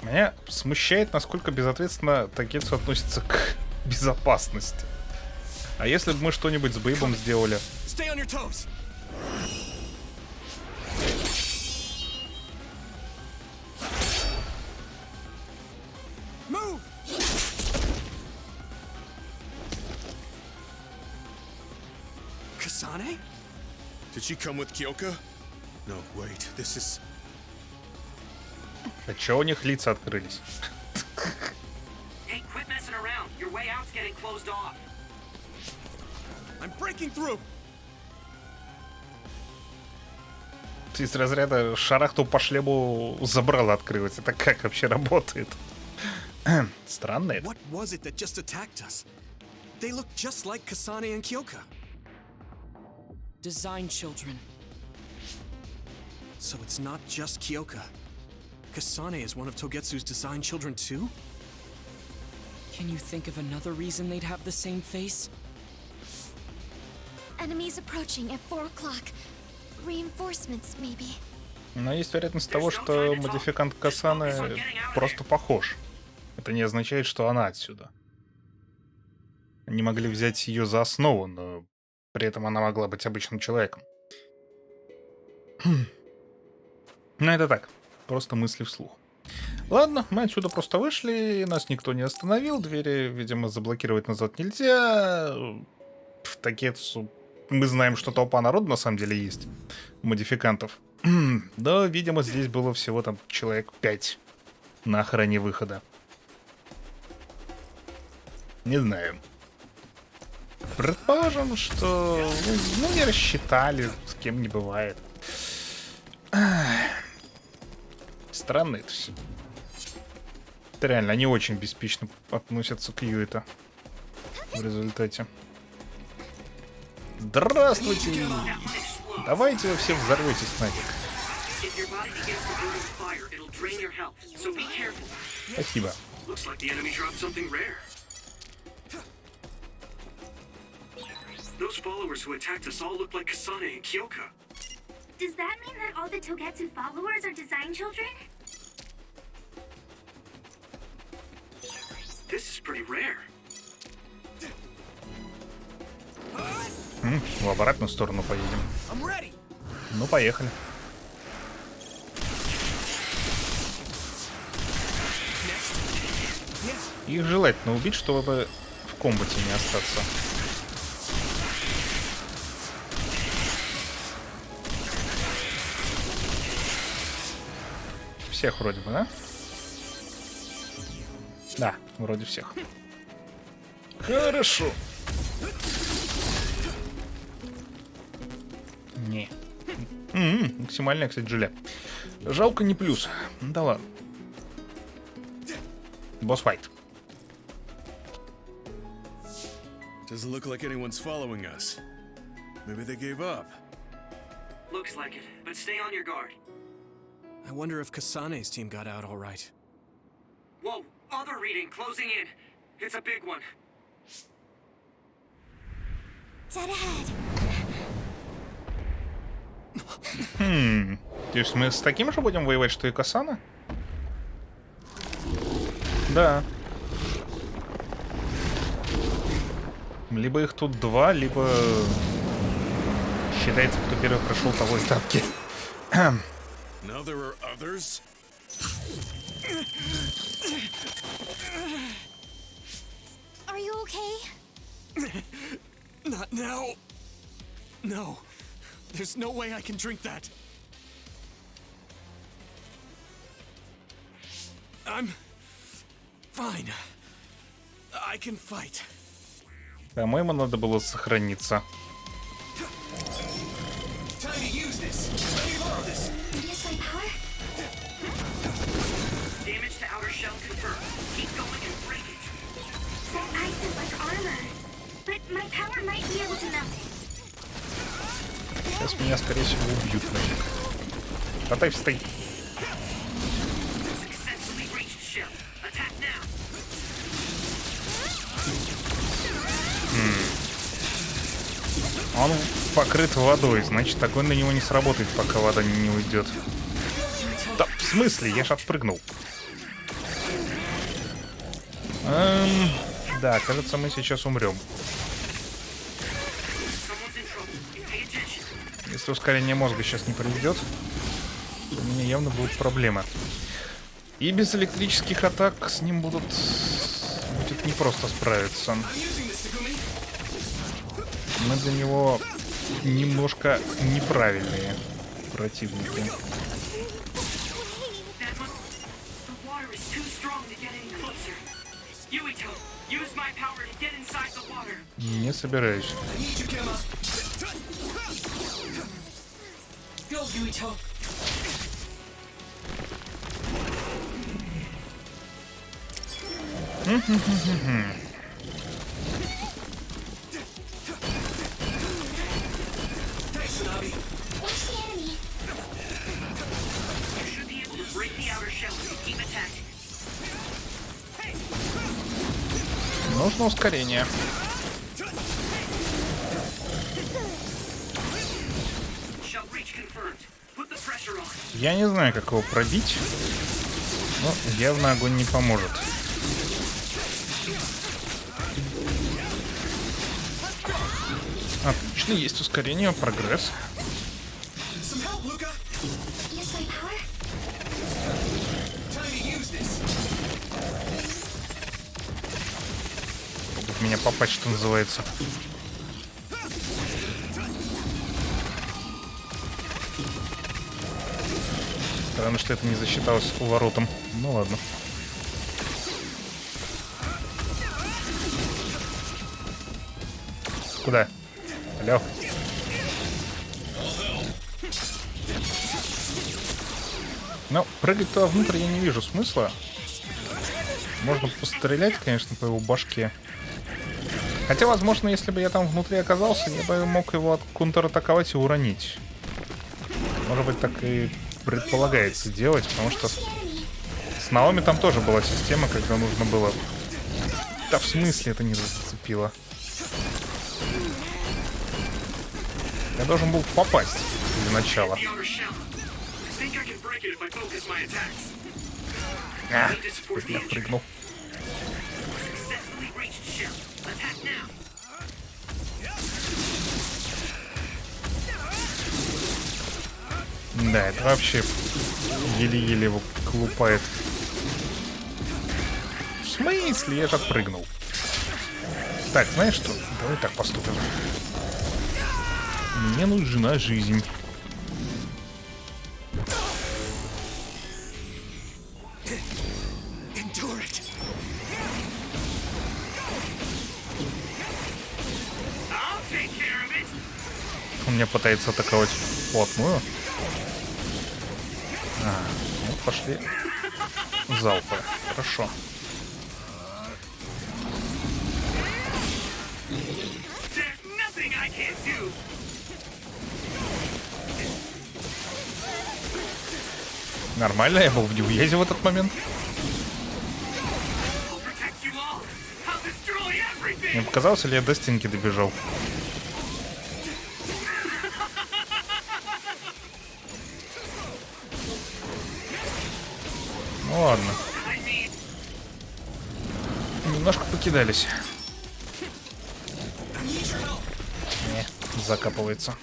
Меня смущает, насколько безответственно Тогецу относится к безопасности. А если бы мы что-нибудь с Бэйбом сделали? Stay on your toes. Move. Kasane? Did she come with Kyoka? No, wait, this is... А чё у них лица открылись? Hey, quit messing around. Your way out's getting closed off. I'm breaking through. Ты из разряда шарахнул по шлему, забрало открылось. Это как вообще работает? Странно это. What was it that just attacked us? They look just like Kasane and Kyoka. Design children. So it's not just Kyoka. Kasane is one of Togetsu's design children too? Can you think of another reason they'd have the same face? Enemies approaching at 4 o'clock. Reinforcements, maybe. Но есть вероятность того, что модификант Касаны просто похож. Это не означает, что она отсюда. Они могли взять ее за основу, но при этом она могла быть обычным человеком. Ну это так, просто мысли вслух. Ладно, мы отсюда просто вышли, нас никто не остановил, двери, видимо, заблокировать назад нельзя. В Тогецу мы знаем, что толпа народа на самом деле есть, модификантов. Да, видимо, здесь было всего там человек 5 на охране выхода. Не знаю. Предположим, что ну не рассчитали, с кем не бывает. Странно это все. Это реально, они очень беспечно относятся к Юита в результате. Здравствуйте! Давайте вы все взорветесь нафиг. Спасибо. Those followers who attacked us all look like Kasane and Kyoka. Does that mean that all the Togetsu followers are design children? This is pretty rare. В обратную сторону поедем. Ну, поехали. Их желательно убить, чтобы в комбате не остаться. Всех вроде бы, да? Да, вроде всех. Хорошо. Не. Максимальное, кстати, желе. Жалко не плюс. Да ладно. Босс-файт. Doesn't look like anyone's following us. Maybe they gave up. Looks like it, but stay on your guard. I wonder if Kasane's team got out all right. Whoa, other reading closing in. It's a big one. Dead ahead. То есть мы с таким же будем воевать, что и Касана? Да. Либо их тут два, либо считается, кто первый прошел того и тапки. Now there are others? Are you Not now. No. There's no way I can drink that. I'm fine. I can fight. По-моему, надо было сохраниться. Time to use this. Let me borrow this. Power? Damage to outer shell confirmed. Keep going and break it. That ice is like armor. But my power might be able to melt it. Сейчас меня, скорее всего, убьют нафиг. Потай, встань. Successfully reached shell. Attack now. Он покрыт водой, значит, огонь на него не сработает, пока вода не уйдет. Да, в смысле? Я ж отпрыгнул. Да, кажется, мы сейчас умрем. Если ускорение мозга сейчас не произойдет, у меня явно будут проблемы. И без электрических атак с ним будет непросто справиться. Мы для него немножко неправильные противники. Не собираюсь. Нужно ускорение. Я не знаю, как его пробить, но явно огонь не поможет. Отлично, есть ускорение, прогресс. В меня попасть, что называется. Странно, что это не засчиталось уворотом. Ну ладно. Куда? Алло. Ну, прыгать туда внутрь я не вижу смысла. Можно пострелять, конечно, по его башке. Хотя, возможно, если бы я там внутри оказался, я бы мог его контратаковать и уронить. Может быть, так и предполагается делать, потому что с Наоми там тоже была система, когда нужно было... Да в смысле это не зацепило? Я должен был попасть для начала. Я прыгнул. Да, это вообще еле-еле его колупает. В смысле? Я же отпрыгнул. Так, знаешь что? Давай так поступим. Мне нужна жизнь. Он меня пытается атаковать вплотную. Ну, пошли залпы. Хорошо. Нормально, я был в неуязе в этот момент. Мне показалось, или я до стенки добежал? Ну ладно. Немножко покидались. Не, закапывается.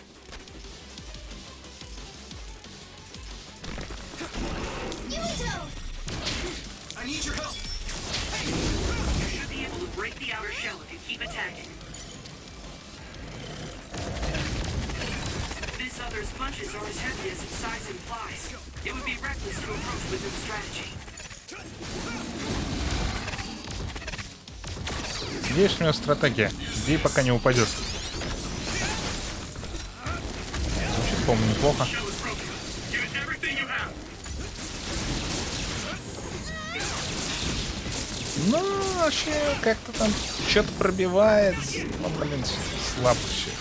Spirit's punches are as heavy as its size implies. It would be reckless to approach with this strategy. Есть у него стратегия. Бей, пока не упадет. Звучит, по-моему, неплохо. Ну, вообще, как-то там что-то пробивает. Ну, блин, слабо все это.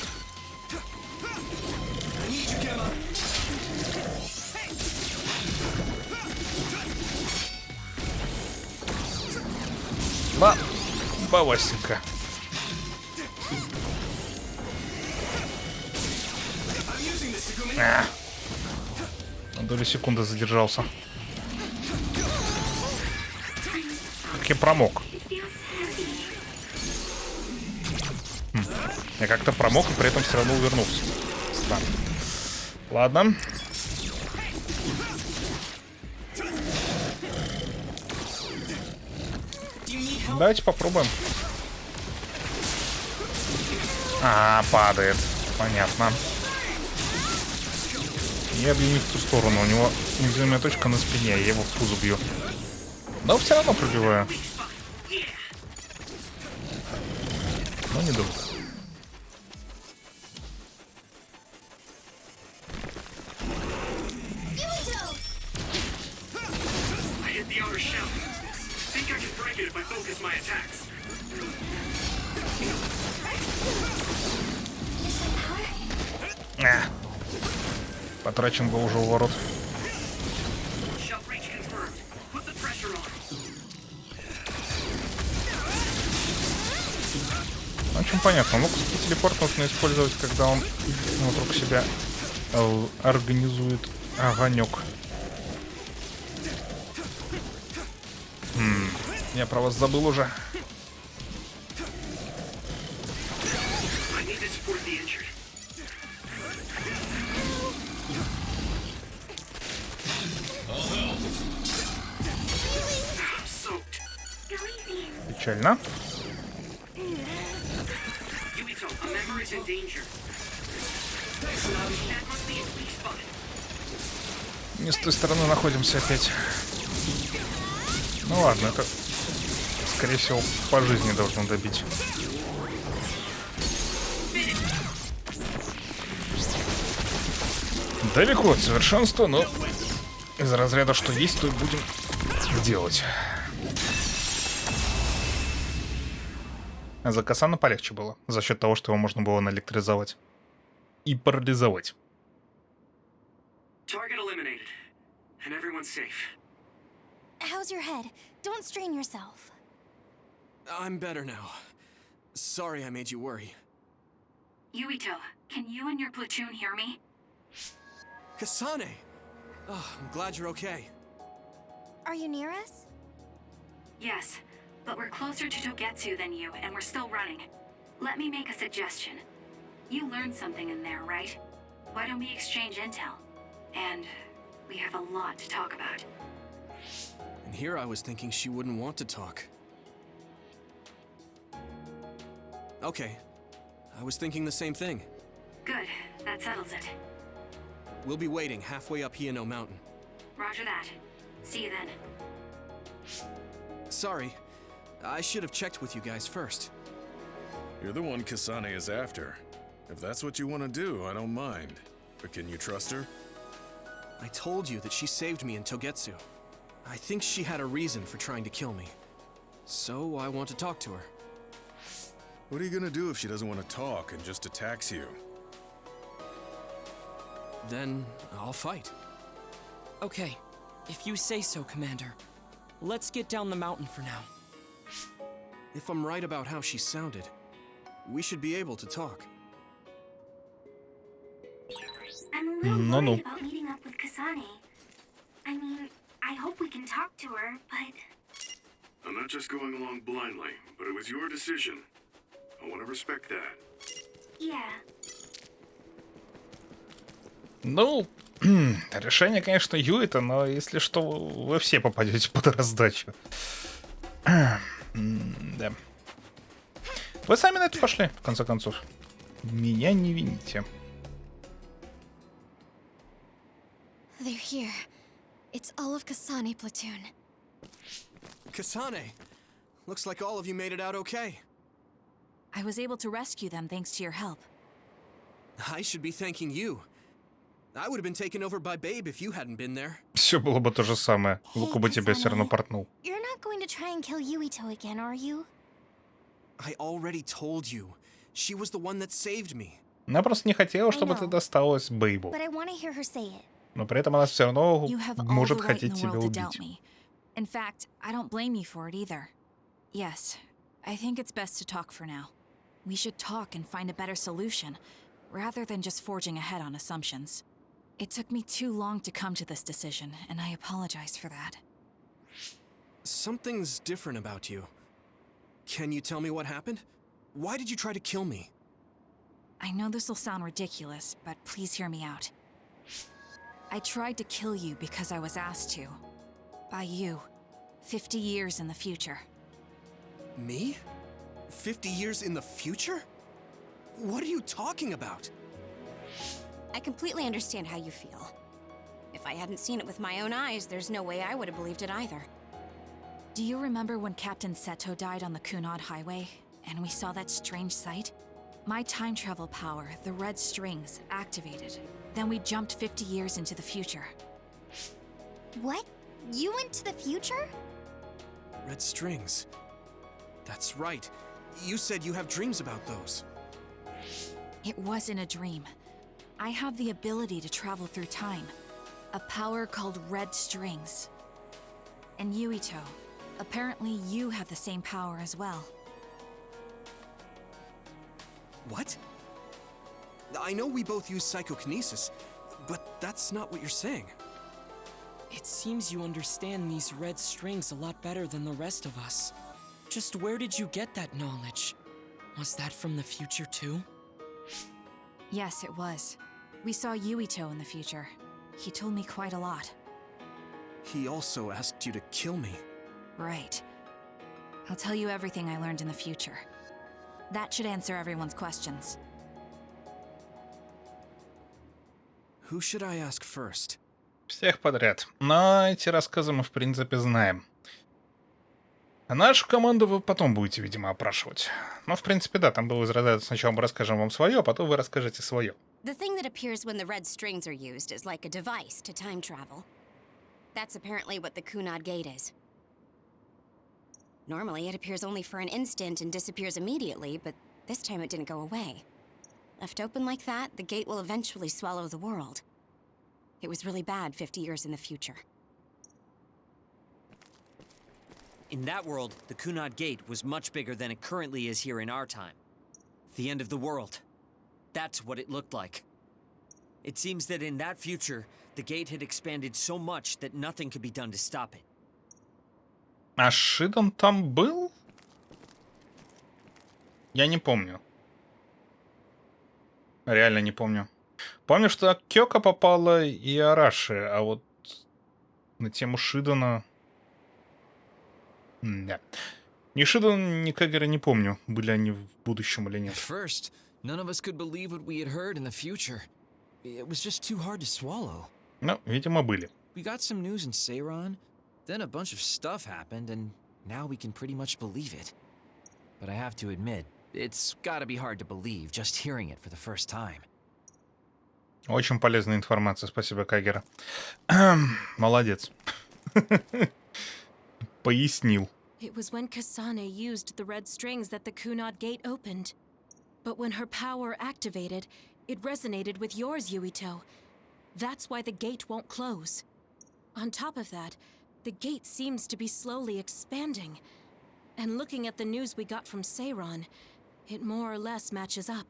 Бавасенька. На долю секунды задержался. Как я промок. Я как-то промок и при этом все равно увернулся. Странно. Ладно. Давайте попробуем. Падает. Понятно. Я бью не в ту сторону. У него невидимая точка на спине. Я его в пузо бью. Но все равно пробиваю. Но недолго. Потрачен был уже у ворот. В общем, понятно. Ну, телепорт нужно использовать, когда он вокруг себя организует огонек. Я про вас забыл уже. Печально. Не с той стороны находимся опять. Ну ладно, это, скорее всего, по жизни должно добить. Далеко от совершенства, но из разряда что есть, то и будем делать. За Касана полегче было, за счет того, что его можно было наэлектризовать и парализовать. How's your head? Don't strain yourself. I'm better now. Sorry I made you worry. Yuito, can you and your platoon hear me? Kasane! Oh, I'm glad you're okay. Are you near us? Yes, but we're closer to Togetsu than you, and we're still running. Let me make a suggestion. You learned something in there, right? Why don't we exchange intel? And we have a lot to talk about. And here I was thinking she wouldn't want to talk. Okay. I was thinking the same thing. Good. That settles it. We'll be waiting halfway up Hiyano Mountain. Roger that. See you then. Sorry. I should have checked with you guys first. You're the one Kasane is after. If that's what you want to do, I don't mind. But can you trust her? I told you that she saved me in Togetsu. I think she had a reason for trying to kill me. So I want to talk to her. What are you gonna do if she doesn't want to talk and just attacks you? Then I'll fight. Okay, if you say so, Commander. Let's get down the mountain for now. If I'm right about how she sounded, we should be able to talk. I'm a little worried about meeting up with Kasane. I mean, I hope we can talk to her, but... I'm not just going along blindly, but it was your decision. I want to respect that. Yeah. Ну, решение, конечно, Юита, но если что, вы все попадете под раздачу. Да. Вы сами на это пошли, в конце концов. Меня не вините. It's all of Kasane platoon. Kasane! Looks like all of you made it out okay. I was able to rescue them thanks to your help. I should be thanking you. I would have been taken over by Babe if you hadn't been there. Все было бы то же самое. Лука бы тебя все равно портнул. You're not going to try and kill Yuito again, are you? I already told you. She was the one that saved me. Она просто не хотела, чтобы ты досталась Бэйбу. But I want to hear her say it. Но при этом она все равно You have all может the right in хотеть the тебя world to doubt убить. me. In fact, I don't blame you for it either. Yes, I think it's best to talk for now. We should talk and find a better solution, rather than just forging ahead on assumptions. It took me too long to come to this decision, and I apologize for that. Something's different about you. Can you tell me what happened? Why did you try to kill me? I know this will sound ridiculous, but please hear me out. I tried to kill you because I was asked to. By you. 50 years in the future. Me? 50 years in the future? What are you talking about? I completely understand how you feel. If I hadn't seen it with my own eyes, there's no way I would have believed it either. Do you remember when Captain Seto died on the Kunad Highway, and we saw that strange sight? My time travel power, the red strings, activated. Then we jumped 50 years into the future. What? You went to the future? Red strings. That's right. You said you have dreams about those. It wasn't a dream. I have the ability to travel through time. A power called red strings. And Yuito, apparently you have the same power as well. What? I know we both use psychokinesis, but that's not what you're saying. It seems you understand these red strings a lot better than the rest of us. Just where did you get that knowledge? Was that from the future too? Yes, it was. We saw Yuito in the future. He told me quite a lot. He also asked you to kill me. Right. I'll tell you everything I learned in the future. That should answer everyone's questions. Who should I ask first? Всех подряд. Но эти рассказы мы, в принципе, знаем. А нашу команду вы потом будете, видимо, опрашивать. Ну, в принципе, да, там было из разряда сначала мы расскажем вам свое, а потом вы расскажете свое. The thing that appears when the red strings are used is like a device to time travel. That's apparently what the Kunad Gate is. Normally, it appears only for an instant and disappears immediately, but this time it didn't go away. Left open like that, the gate will eventually swallow the world. It was really bad 50 years in the future. In that world, the Kunad Gate was much bigger than it currently is here in our time. The end of the world. That's what it looked like. It seems that in that future, the gate had expanded so much that nothing could be done to stop it. А Шидан там был? Я не помню. Реально не помню. Помню, что Кёка попала и Араши, а вот на тему Шидана... Да. Ни Шидан, ни Кагера не помню, были они в будущем или нет. First, none of us could believe what we had heard in the future. It was just too hard to swallow. Ну, видимо, были. We got some news in Seiran, then a bunch of stuff happened, and now we can pretty much believe it. But I have to admit, it's gotta be hard to believe just hearing it for the first time. Очень полезная информация, спасибо, Кагера. Молодец. Пояснил. It was when Kasane used the red strings that the Kunad Gate opened. But when her power activated, it resonated with yours, Yuito. That's why the gate won't close. On top of that, the gate seems to be slowly expanding. And looking at the news we got from Seiran, it more or less matches up.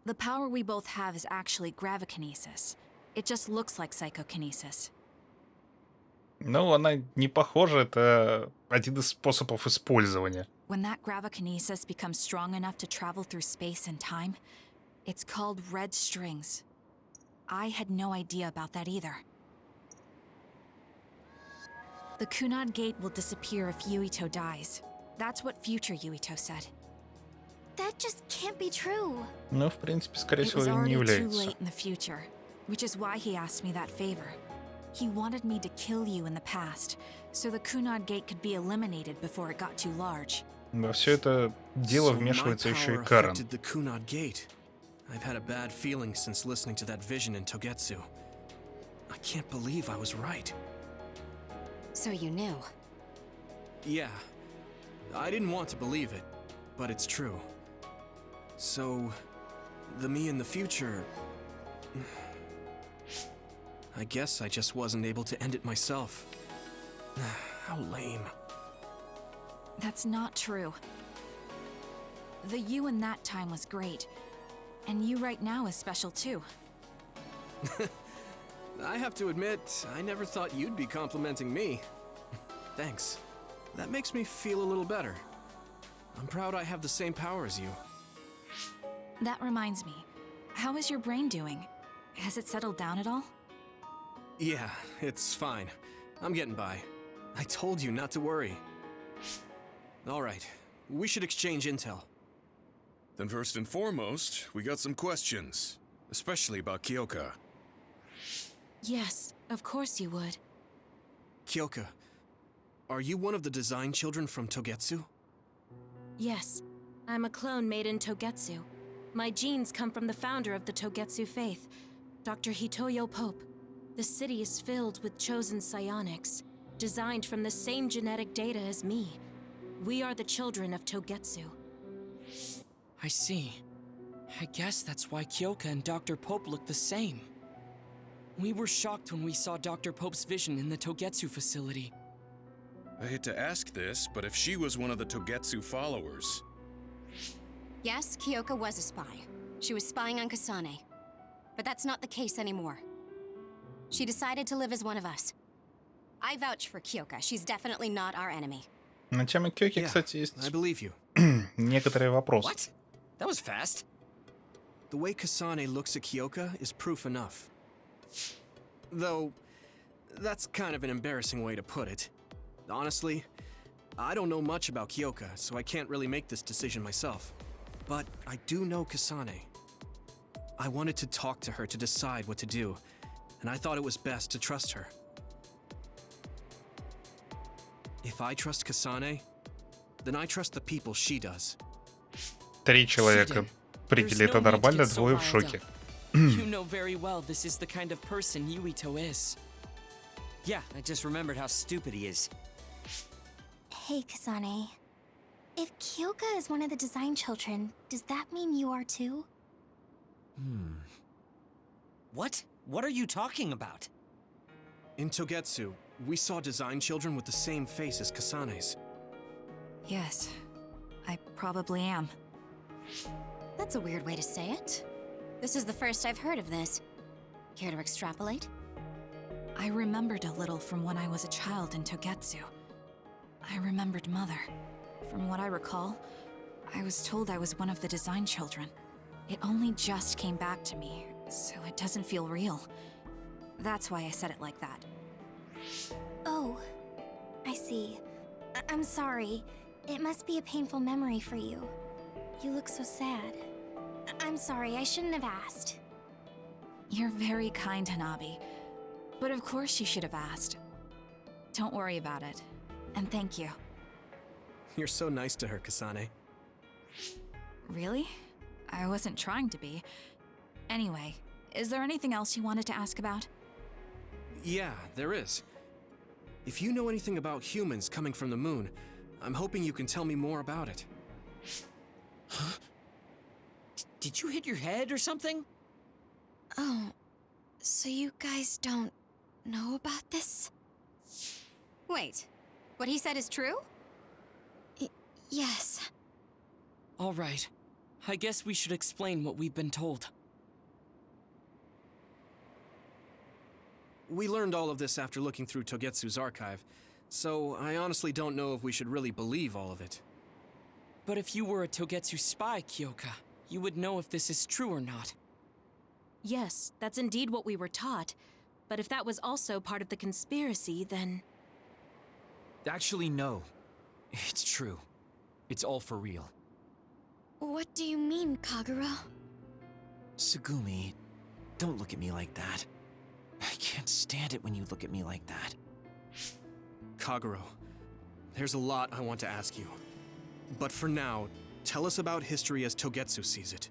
The power we both have is actually gravikinesis. It just looks like psychokinesis. Ну, она не похожа, это один из способов использования. When that gravikinesis becomes strong enough to travel through space and time, it's called red strings. I had no idea about that either. The Kunad Gate will disappear if Yuito dies. That's what future Yuito said. That just can't be true. Ну, в принципе, скорее It всего, was и не already too является. late in the future. which is why he asked me that favor. He wanted me to kill you in the past, so the Kunad Gate could be eliminated before it got too large. Во все это дело вмешивается еще и Карен. The Kunad Gate. I've had a bad feeling since listening to that vision in Togetsu. I can't believe I was right. So you knew? Yeah. I didn't want to believe it, but it's true. So, the me in the future... I guess I just wasn't able to end it myself. How lame. That's not true. The you in that time was great, and you right now is special too. I have to admit, I never thought you'd be complimenting me. Thanks. That makes me feel a little better. I'm proud I have the same power as you. That reminds me, how is your brain doing? Has it settled down at all? Yeah, it's fine. I'm getting by. I told you not to worry. Alright, we should exchange intel. Then first and foremost, we got some questions. Especially about Kyoka. Yes, of course you would. Kyoka, are you one of the design children from Togetsu? Yes, I'm a clone made in Togetsu. My genes come from the founder of the Togetsu faith, Dr. Hitoyo Pope. The city is filled with chosen psionics, designed from the same genetic data as me. We are the children of Togetsu. I see. I guess that's why Kyoka and Dr. Pope look the same. We were shocked when we saw Dr. Pope's vision in the Togetsu facility. I hate to ask this, but if she was one of the Togetsu followers... Yes, Kyoka was a spy. She was spying on Kasane. But that's not the case anymore. She decided to live as one of us. I vouch for Kyoka. She's definitely not our enemy. На тему Кёки, кстати, есть I believe you. некоторые вопросы. What? That was fast. The way Kasane looks at Kyoka is proof enough. Though, that's kind of an embarrassing way to put it. Honestly, I don't know much about Kyoka, so I can't really make this decision myself. But I do know Kasane. I wanted to talk to her to decide what to do, and I thought it was best to trust her. If I trust Kasane, then I trust the people she does. 3 человека приняли это нормально, 2 в шоке. You know very well this is the kind of person Yuito is. Yeah, I just remembered how stupid he is. Hey, Kasane. If Kyoka is one of the design children, does that mean you are too? What? What are you talking about? In Togetsu, we saw design children with the same face as Kasane's. Yes, I probably am. That's a weird way to say it. This is the first I've heard of this. Care to extrapolate? I remembered a little from when I was a child in Togetsu. I remembered Mother. From what I recall, I was told I was one of the design children. It only just came back to me, so it doesn't feel real. That's why I said it like that. Oh, I see. I'm sorry. It must be a painful memory for you. You look so sad. I'm sorry, I shouldn't have asked. You're very kind, Hanabi. But of course you should have asked. Don't worry about it. And thank you. You're so nice to her, Kasane. Really? I wasn't trying to be. Anyway, is there anything else you wanted to ask about? Yeah, there is. If you know anything about humans coming from the moon, I'm hoping you can tell me more about it. Huh? Did you hit your head or something? Oh, so you guys don't know about this? Wait, what he said is true? Yes. All right. I guess we should explain what we've been told. We learned all of this after looking through Togetsu's archive, so I honestly don't know if we should really believe all of it. But if you were a Togetsu spy, Kyoka, you would know if this is true or not. Yes, that's indeed what we were taught. But if that was also part of the conspiracy, then... Actually, no. It's true. It's all for real. What do you mean, Kagura? Tsugumi, don't look at me like that. I can't stand it when you look at me like that. Kagero, there's a lot I want to ask you. But for now, tell us about history as Togetsu sees it.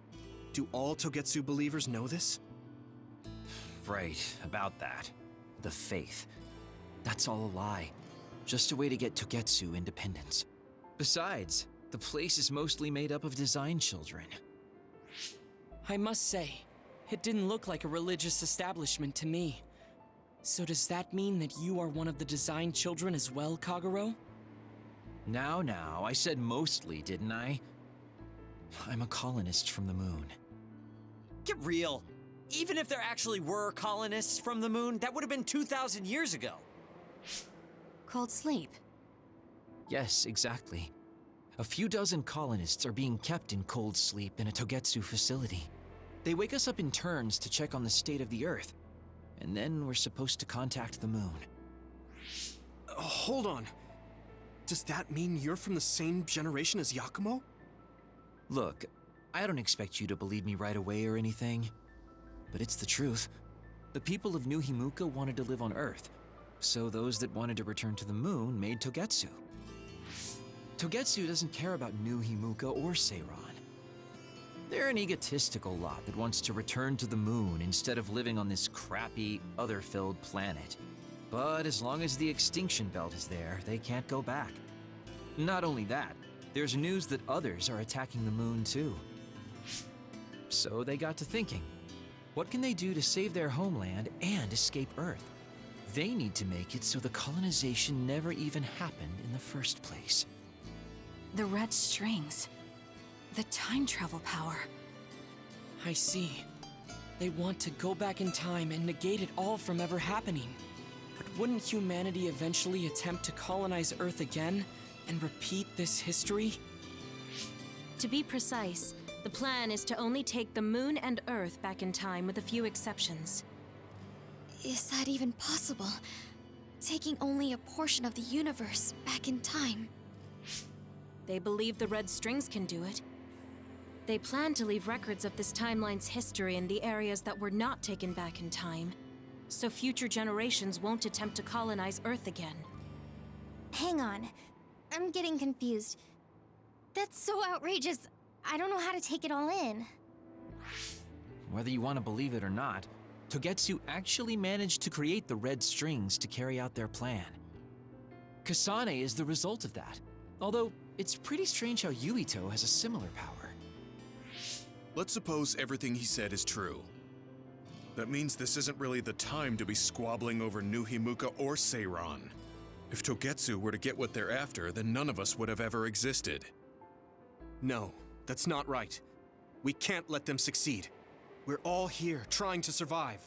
Do all Togetsu believers know this? Right, about that. The faith. That's all a lie. Just a way to get Togetsu independence. Besides, the place is mostly made up of design children. I must say, it didn't look like a religious establishment to me. So does that mean that you are one of the design children as well, Kagero? Now, I said mostly, didn't I? I'm a colonist from the moon. Get real. Even if there actually were colonists from the moon, that would have been 2,000 years ago. Cold sleep. Yes, exactly. A few dozen colonists are being kept in cold sleep in a Togetsu facility. They wake us up in turns to check on the state of the Earth, and then we're supposed to contact the moon. Hold on. Does that mean you're from the same generation as Yakumo? Look, I don't expect you to believe me right away or anything, but it's the truth. The people of New Himuka wanted to live on Earth, so those that wanted to return to the moon made Togetsu. Togetsu doesn't care about New Himuka or Seiran. They're an egotistical lot that wants to return to the moon instead of living on this crappy, other-filled planet. But as long as the extinction belt is there, they can't go back. Not only that, there's news that others are attacking the moon too. So they got to thinking, what can they do to save their homeland and escape Earth? They need to make it so the colonization never even happened in the first place. The red strings. The time travel power. I see. They want to go back in time and negate it all from ever happening. But wouldn't humanity eventually attempt to colonize Earth again and repeat this history? To be precise, the plan is to only take the moon and Earth back in time with a few exceptions. Is that even possible? Taking only a portion of the universe back in time? They believe the red strings can do it. They plan to leave records of this timeline's history in the areas that were not taken back in time, so future generations won't attempt to colonize Earth again. Hang on. I'm getting confused. That's so outrageous. I don't know how to take it all in. Whether you want to believe it or not, Togetsu actually managed to create the red strings to carry out their plan. Kasane is the result of that, although it's pretty strange how Yuito has a similar power. Let's suppose everything he said is true. That means this isn't really the time to be squabbling over New Himuka or Seiran. If Togetsu were to get what they're after, then none of us would have ever existed. No, that's not right. We can't let them succeed. We're all here, trying to survive.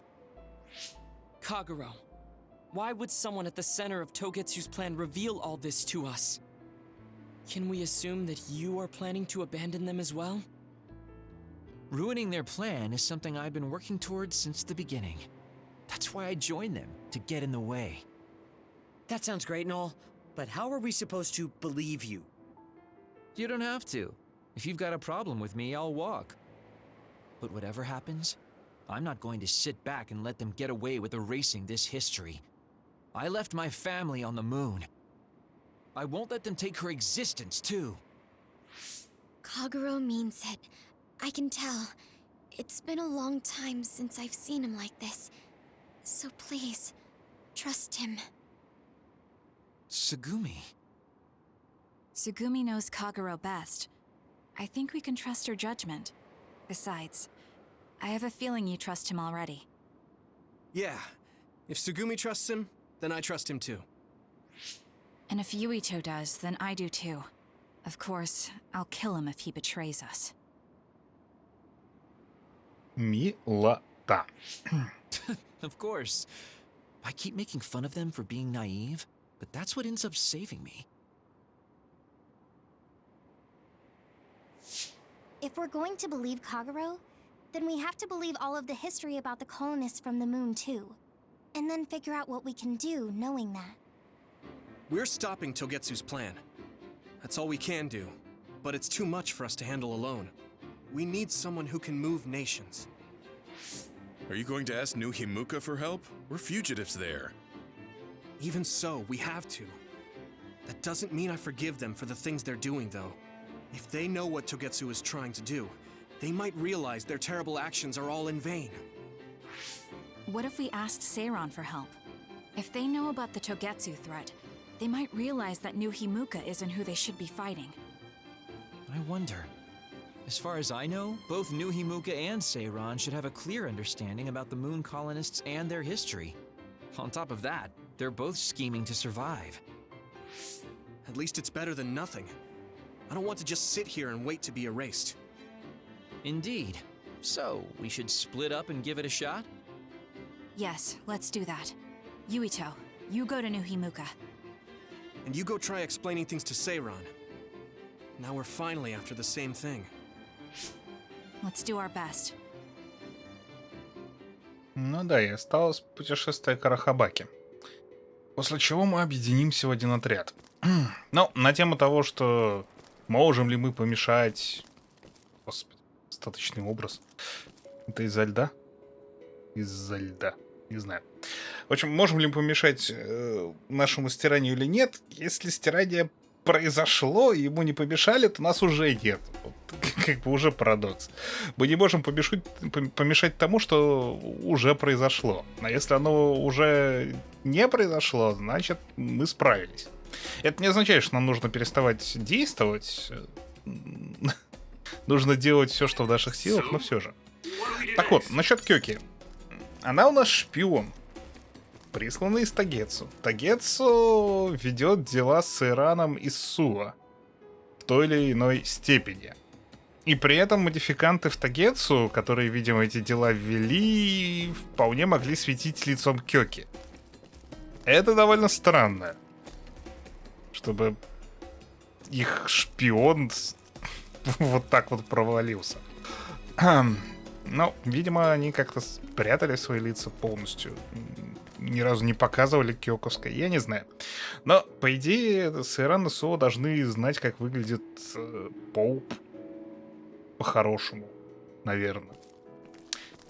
Kagero, why would someone at the center of Togetsu's plan reveal all this to us? Can we assume that you are planning to abandon them as well? Ruining their plan is something I've been working towards since the beginning. That's why I joined them, to get in the way. That sounds great and all, but how are we supposed to believe you? You don't have to. If you've got a problem with me, I'll walk. But whatever happens, I'm not going to sit back and let them get away with erasing this history. I left my family on the moon. I won't let them take her existence, too. Kagero means it. I can tell. It's been a long time since I've seen him like this. So please, trust him. Tsugumi. Tsugumi knows Kagero best. I think we can trust her judgment. Besides, I have a feeling you trust him already. Yeah. If Tsugumi trusts him, then I trust him too. And if Yuito does, then I do too. Of course, I'll kill him if he betrays us. Милота. Of course. I keep making fun of them for being naive, but that's what ends up saving me. If we're going to believe Kagero, then we have to believe all of the history about the colonists from the moon too. And then figure out what we can do knowing that. We're stopping Togetsu's plan. That's all we can do. But it's too much for us to handle alone. We need someone who can move nations. Are you going to ask New Himuka for help? We're fugitives there. Even so, we have to. That doesn't mean I forgive them for the things they're doing, though. If they know what Togetsu is trying to do, they might realize their terrible actions are all in vain. What if we asked Seiran for help? If they know about the Togetsu threat, they might realize that New Himuka isn't who they should be fighting. I wonder. As far as I know, both New Himuka and Seiran should have a clear understanding about the Moon colonists and their history. On top of that, they're both scheming to survive. At least it's better than nothing. I don't want to just sit here and wait to be erased. Indeed. So, we should split up and give it a shot? Yes, let's do that. Yuito, you go to New Himuka. And you go try explaining things to Seiran. Now we're finally after the same thing. Let's do our best. Ну да, и осталось путешествие Карахабаки. После чего мы объединимся в один отряд. Но на тему того, что можем ли мы помешать... Господи, остаточный образ. Это из-за льда? Из-за льда. Не знаю. В общем, можем ли мы помешать нашему стиранию или нет? Если стирание произошло, и ему не помешали, то нас уже нет. Вот, как бы уже парадокс. Мы не можем помешать тому, что уже произошло. А если оно уже не произошло, значит, мы справились. Это не означает, что нам нужно переставать действовать. Нужно делать все, что в наших силах, но все же. Так вот, насчет Кёки. Она у нас шпион, присланный из Тогецу. Тогецу ведет дела с Ираном и Суо в той или иной степени. И при этом модификанты в Тогецу, которые, видимо, эти дела ввели, вполне могли светить лицом Кёки. Это довольно странно, чтобы их шпион вот так вот провалился. Но, видимо, они как-то спрятали свои лица полностью. Ни разу не показывали Кёковской, я не знаю. Но, по идее, Сейран и Суо должны знать, как выглядит Поуп по-хорошему, наверное.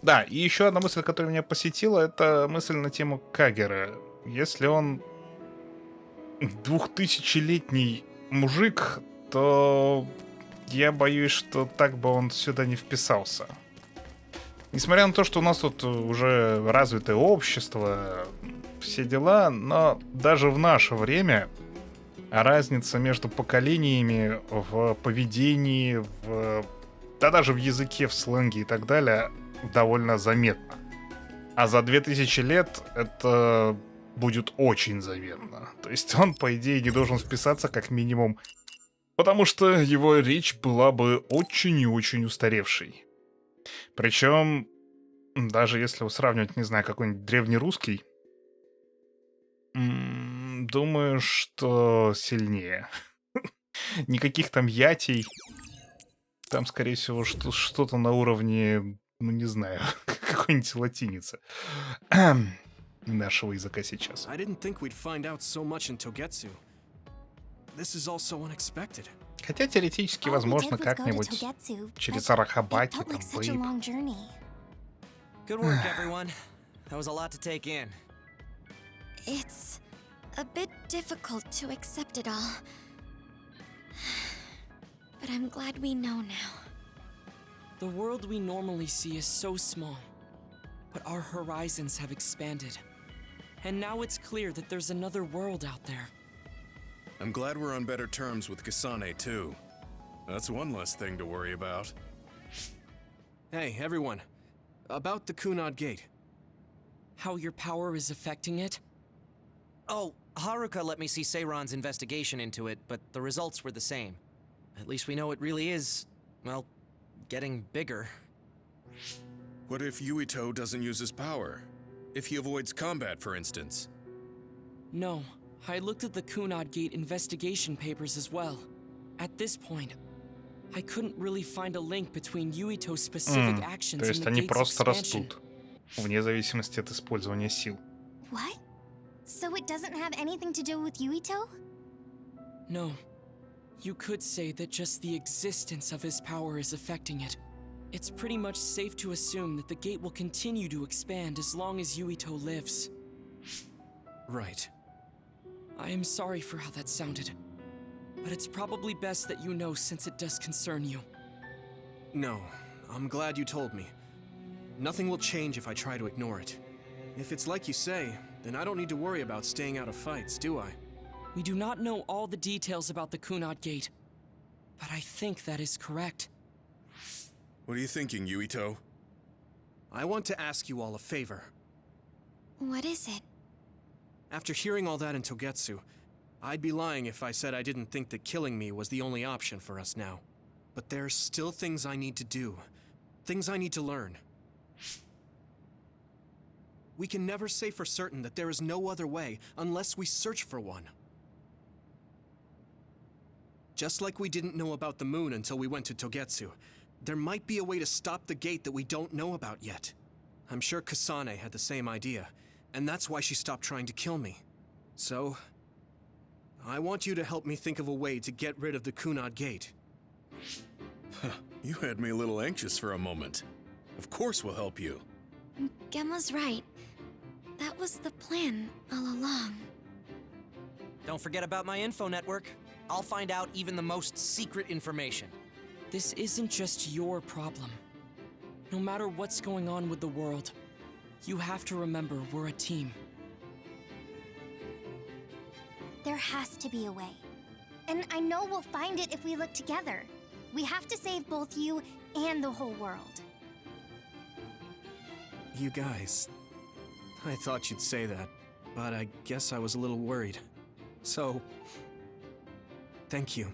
Да, и еще одна мысль, которая меня посетила, это мысль на тему Кагера. Если он 2000-летний мужик, то я боюсь, что так бы он сюда не вписался. Несмотря на то, что у нас тут уже развитое общество, все дела, но даже в наше время разница между поколениями в поведении, да даже в языке, в сленге и так далее довольно заметна. А за 2000 лет это будет очень заметно. То есть он, по идее, не должен вписаться как минимум, потому что его речь была бы очень и очень устаревшей. Причем, даже если сравнивать, не знаю, какой-нибудь древнерусский, думаю, что сильнее. Никаких там ятей. Там, скорее всего, что-то на уровне, ну, не знаю, какой-нибудь латиницы нашего языка сейчас. Хотя теоретически, возможно, как-нибудь через Арахабаки там Бейб. Good work, everyone. That was a lot to take in. It's a bit difficult to accept it all. But I'm glad we know now. The world we normally see is so small, but our horizons have expanded. And now it's clear that there's another world out there. I'm glad we're on better terms with Kasane, too. That's one less thing to worry about. Hey, everyone. About the Kunad Gate. How your power is affecting it? Oh, Haruka let me see Seiran's investigation into it, but the results were the same. At least we know it really is, well, getting bigger. What if Yuito doesn't use his power? If he avoids combat, for instance? No, I looked at the Kunad Gate investigation papers as well. At this point, I couldn't really find a link between Yuito's specific actions То and есть the они gate's просто expansion. растут, вне зависимости от использования сил. What? So it doesn't have anything to do with Yuito? No. You could say that just the existence of his power is affecting it. it's pretty much safe to assume that the gate will continue to expand as long as Yuito lives. Right. I am sorry for how that sounded, but it's probably best that you know since it does concern you. No, I'm glad you told me. Nothing will change if I try to ignore it. If it's like you say, then I don't need to worry about staying out of fights, do I? We do not know all the details about the Kunad Gate, but I think that is correct. What are you thinking, Yuito? I want to ask you all a favor. What is it? After hearing all that in Togetsu, I'd be lying if I said I didn't think that killing me was the only option for us now. But there's still things I need to do. Things I need to learn. We can never say for certain that there is no other way unless we search for one. Just like we didn't know about the moon until we went to Togetsu, there might be a way to stop the gate that we don't know about yet. I'm sure Kasane had the same idea, and that's why she stopped trying to kill me. So, I want you to help me think of a way to get rid of the Kunad Gate. You had me a little anxious for a moment. Of course we'll help you. Gemma's right. That was the plan all along. Don't forget about my info network. I'll find out even the most secret information. This isn't just your problem. No matter what's going on with the world, you have to remember we're a team. There has to be a way. And I know we'll find it if we look together. We have to save both you and the whole world. You guys... I thought you'd say that, but I guess I was a little worried. So... thank you.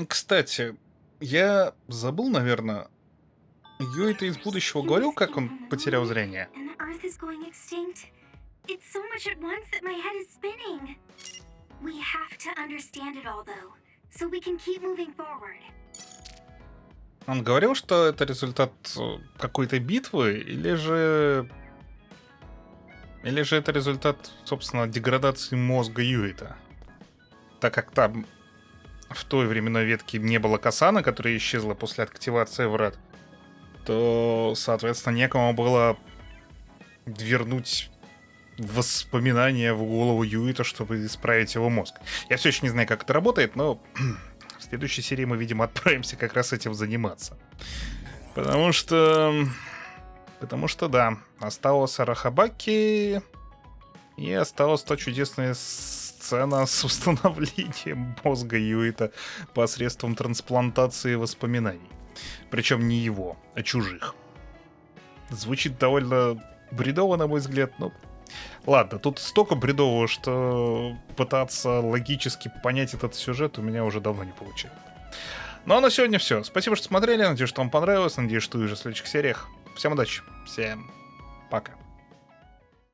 Кстати, я забыл, наверное, Юито из будущего говорил, как он потерял зрение. It's so much at once that my head is spinning. We have to understand it all, though, so we can keep moving forward. Он говорил, что это результат какой-то битвы, или же это результат, собственно, деградации мозга Юита? Так как там в той временной ветке не было Касана, которая исчезла после активации врат, то, соответственно, некому было вернуть воспоминания в голову Юита, чтобы исправить его мозг. Я все еще не знаю, как это работает, но в следующей серии мы, видимо, отправимся как раз этим заниматься. Потому что, да, осталось Арахабаки и осталась та чудесная сцена с установлением мозга Юита посредством трансплантации воспоминаний. Причем не его, а чужих. Звучит довольно бредово, на мой взгляд, но... Ладно, тут столько бредового, что пытаться логически понять этот сюжет у меня уже давно не получается. Ну а на сегодня все. Спасибо, что смотрели. Надеюсь, что вам понравилось. Надеюсь, что увижу в следующих сериях. Всем удачи. Всем пока.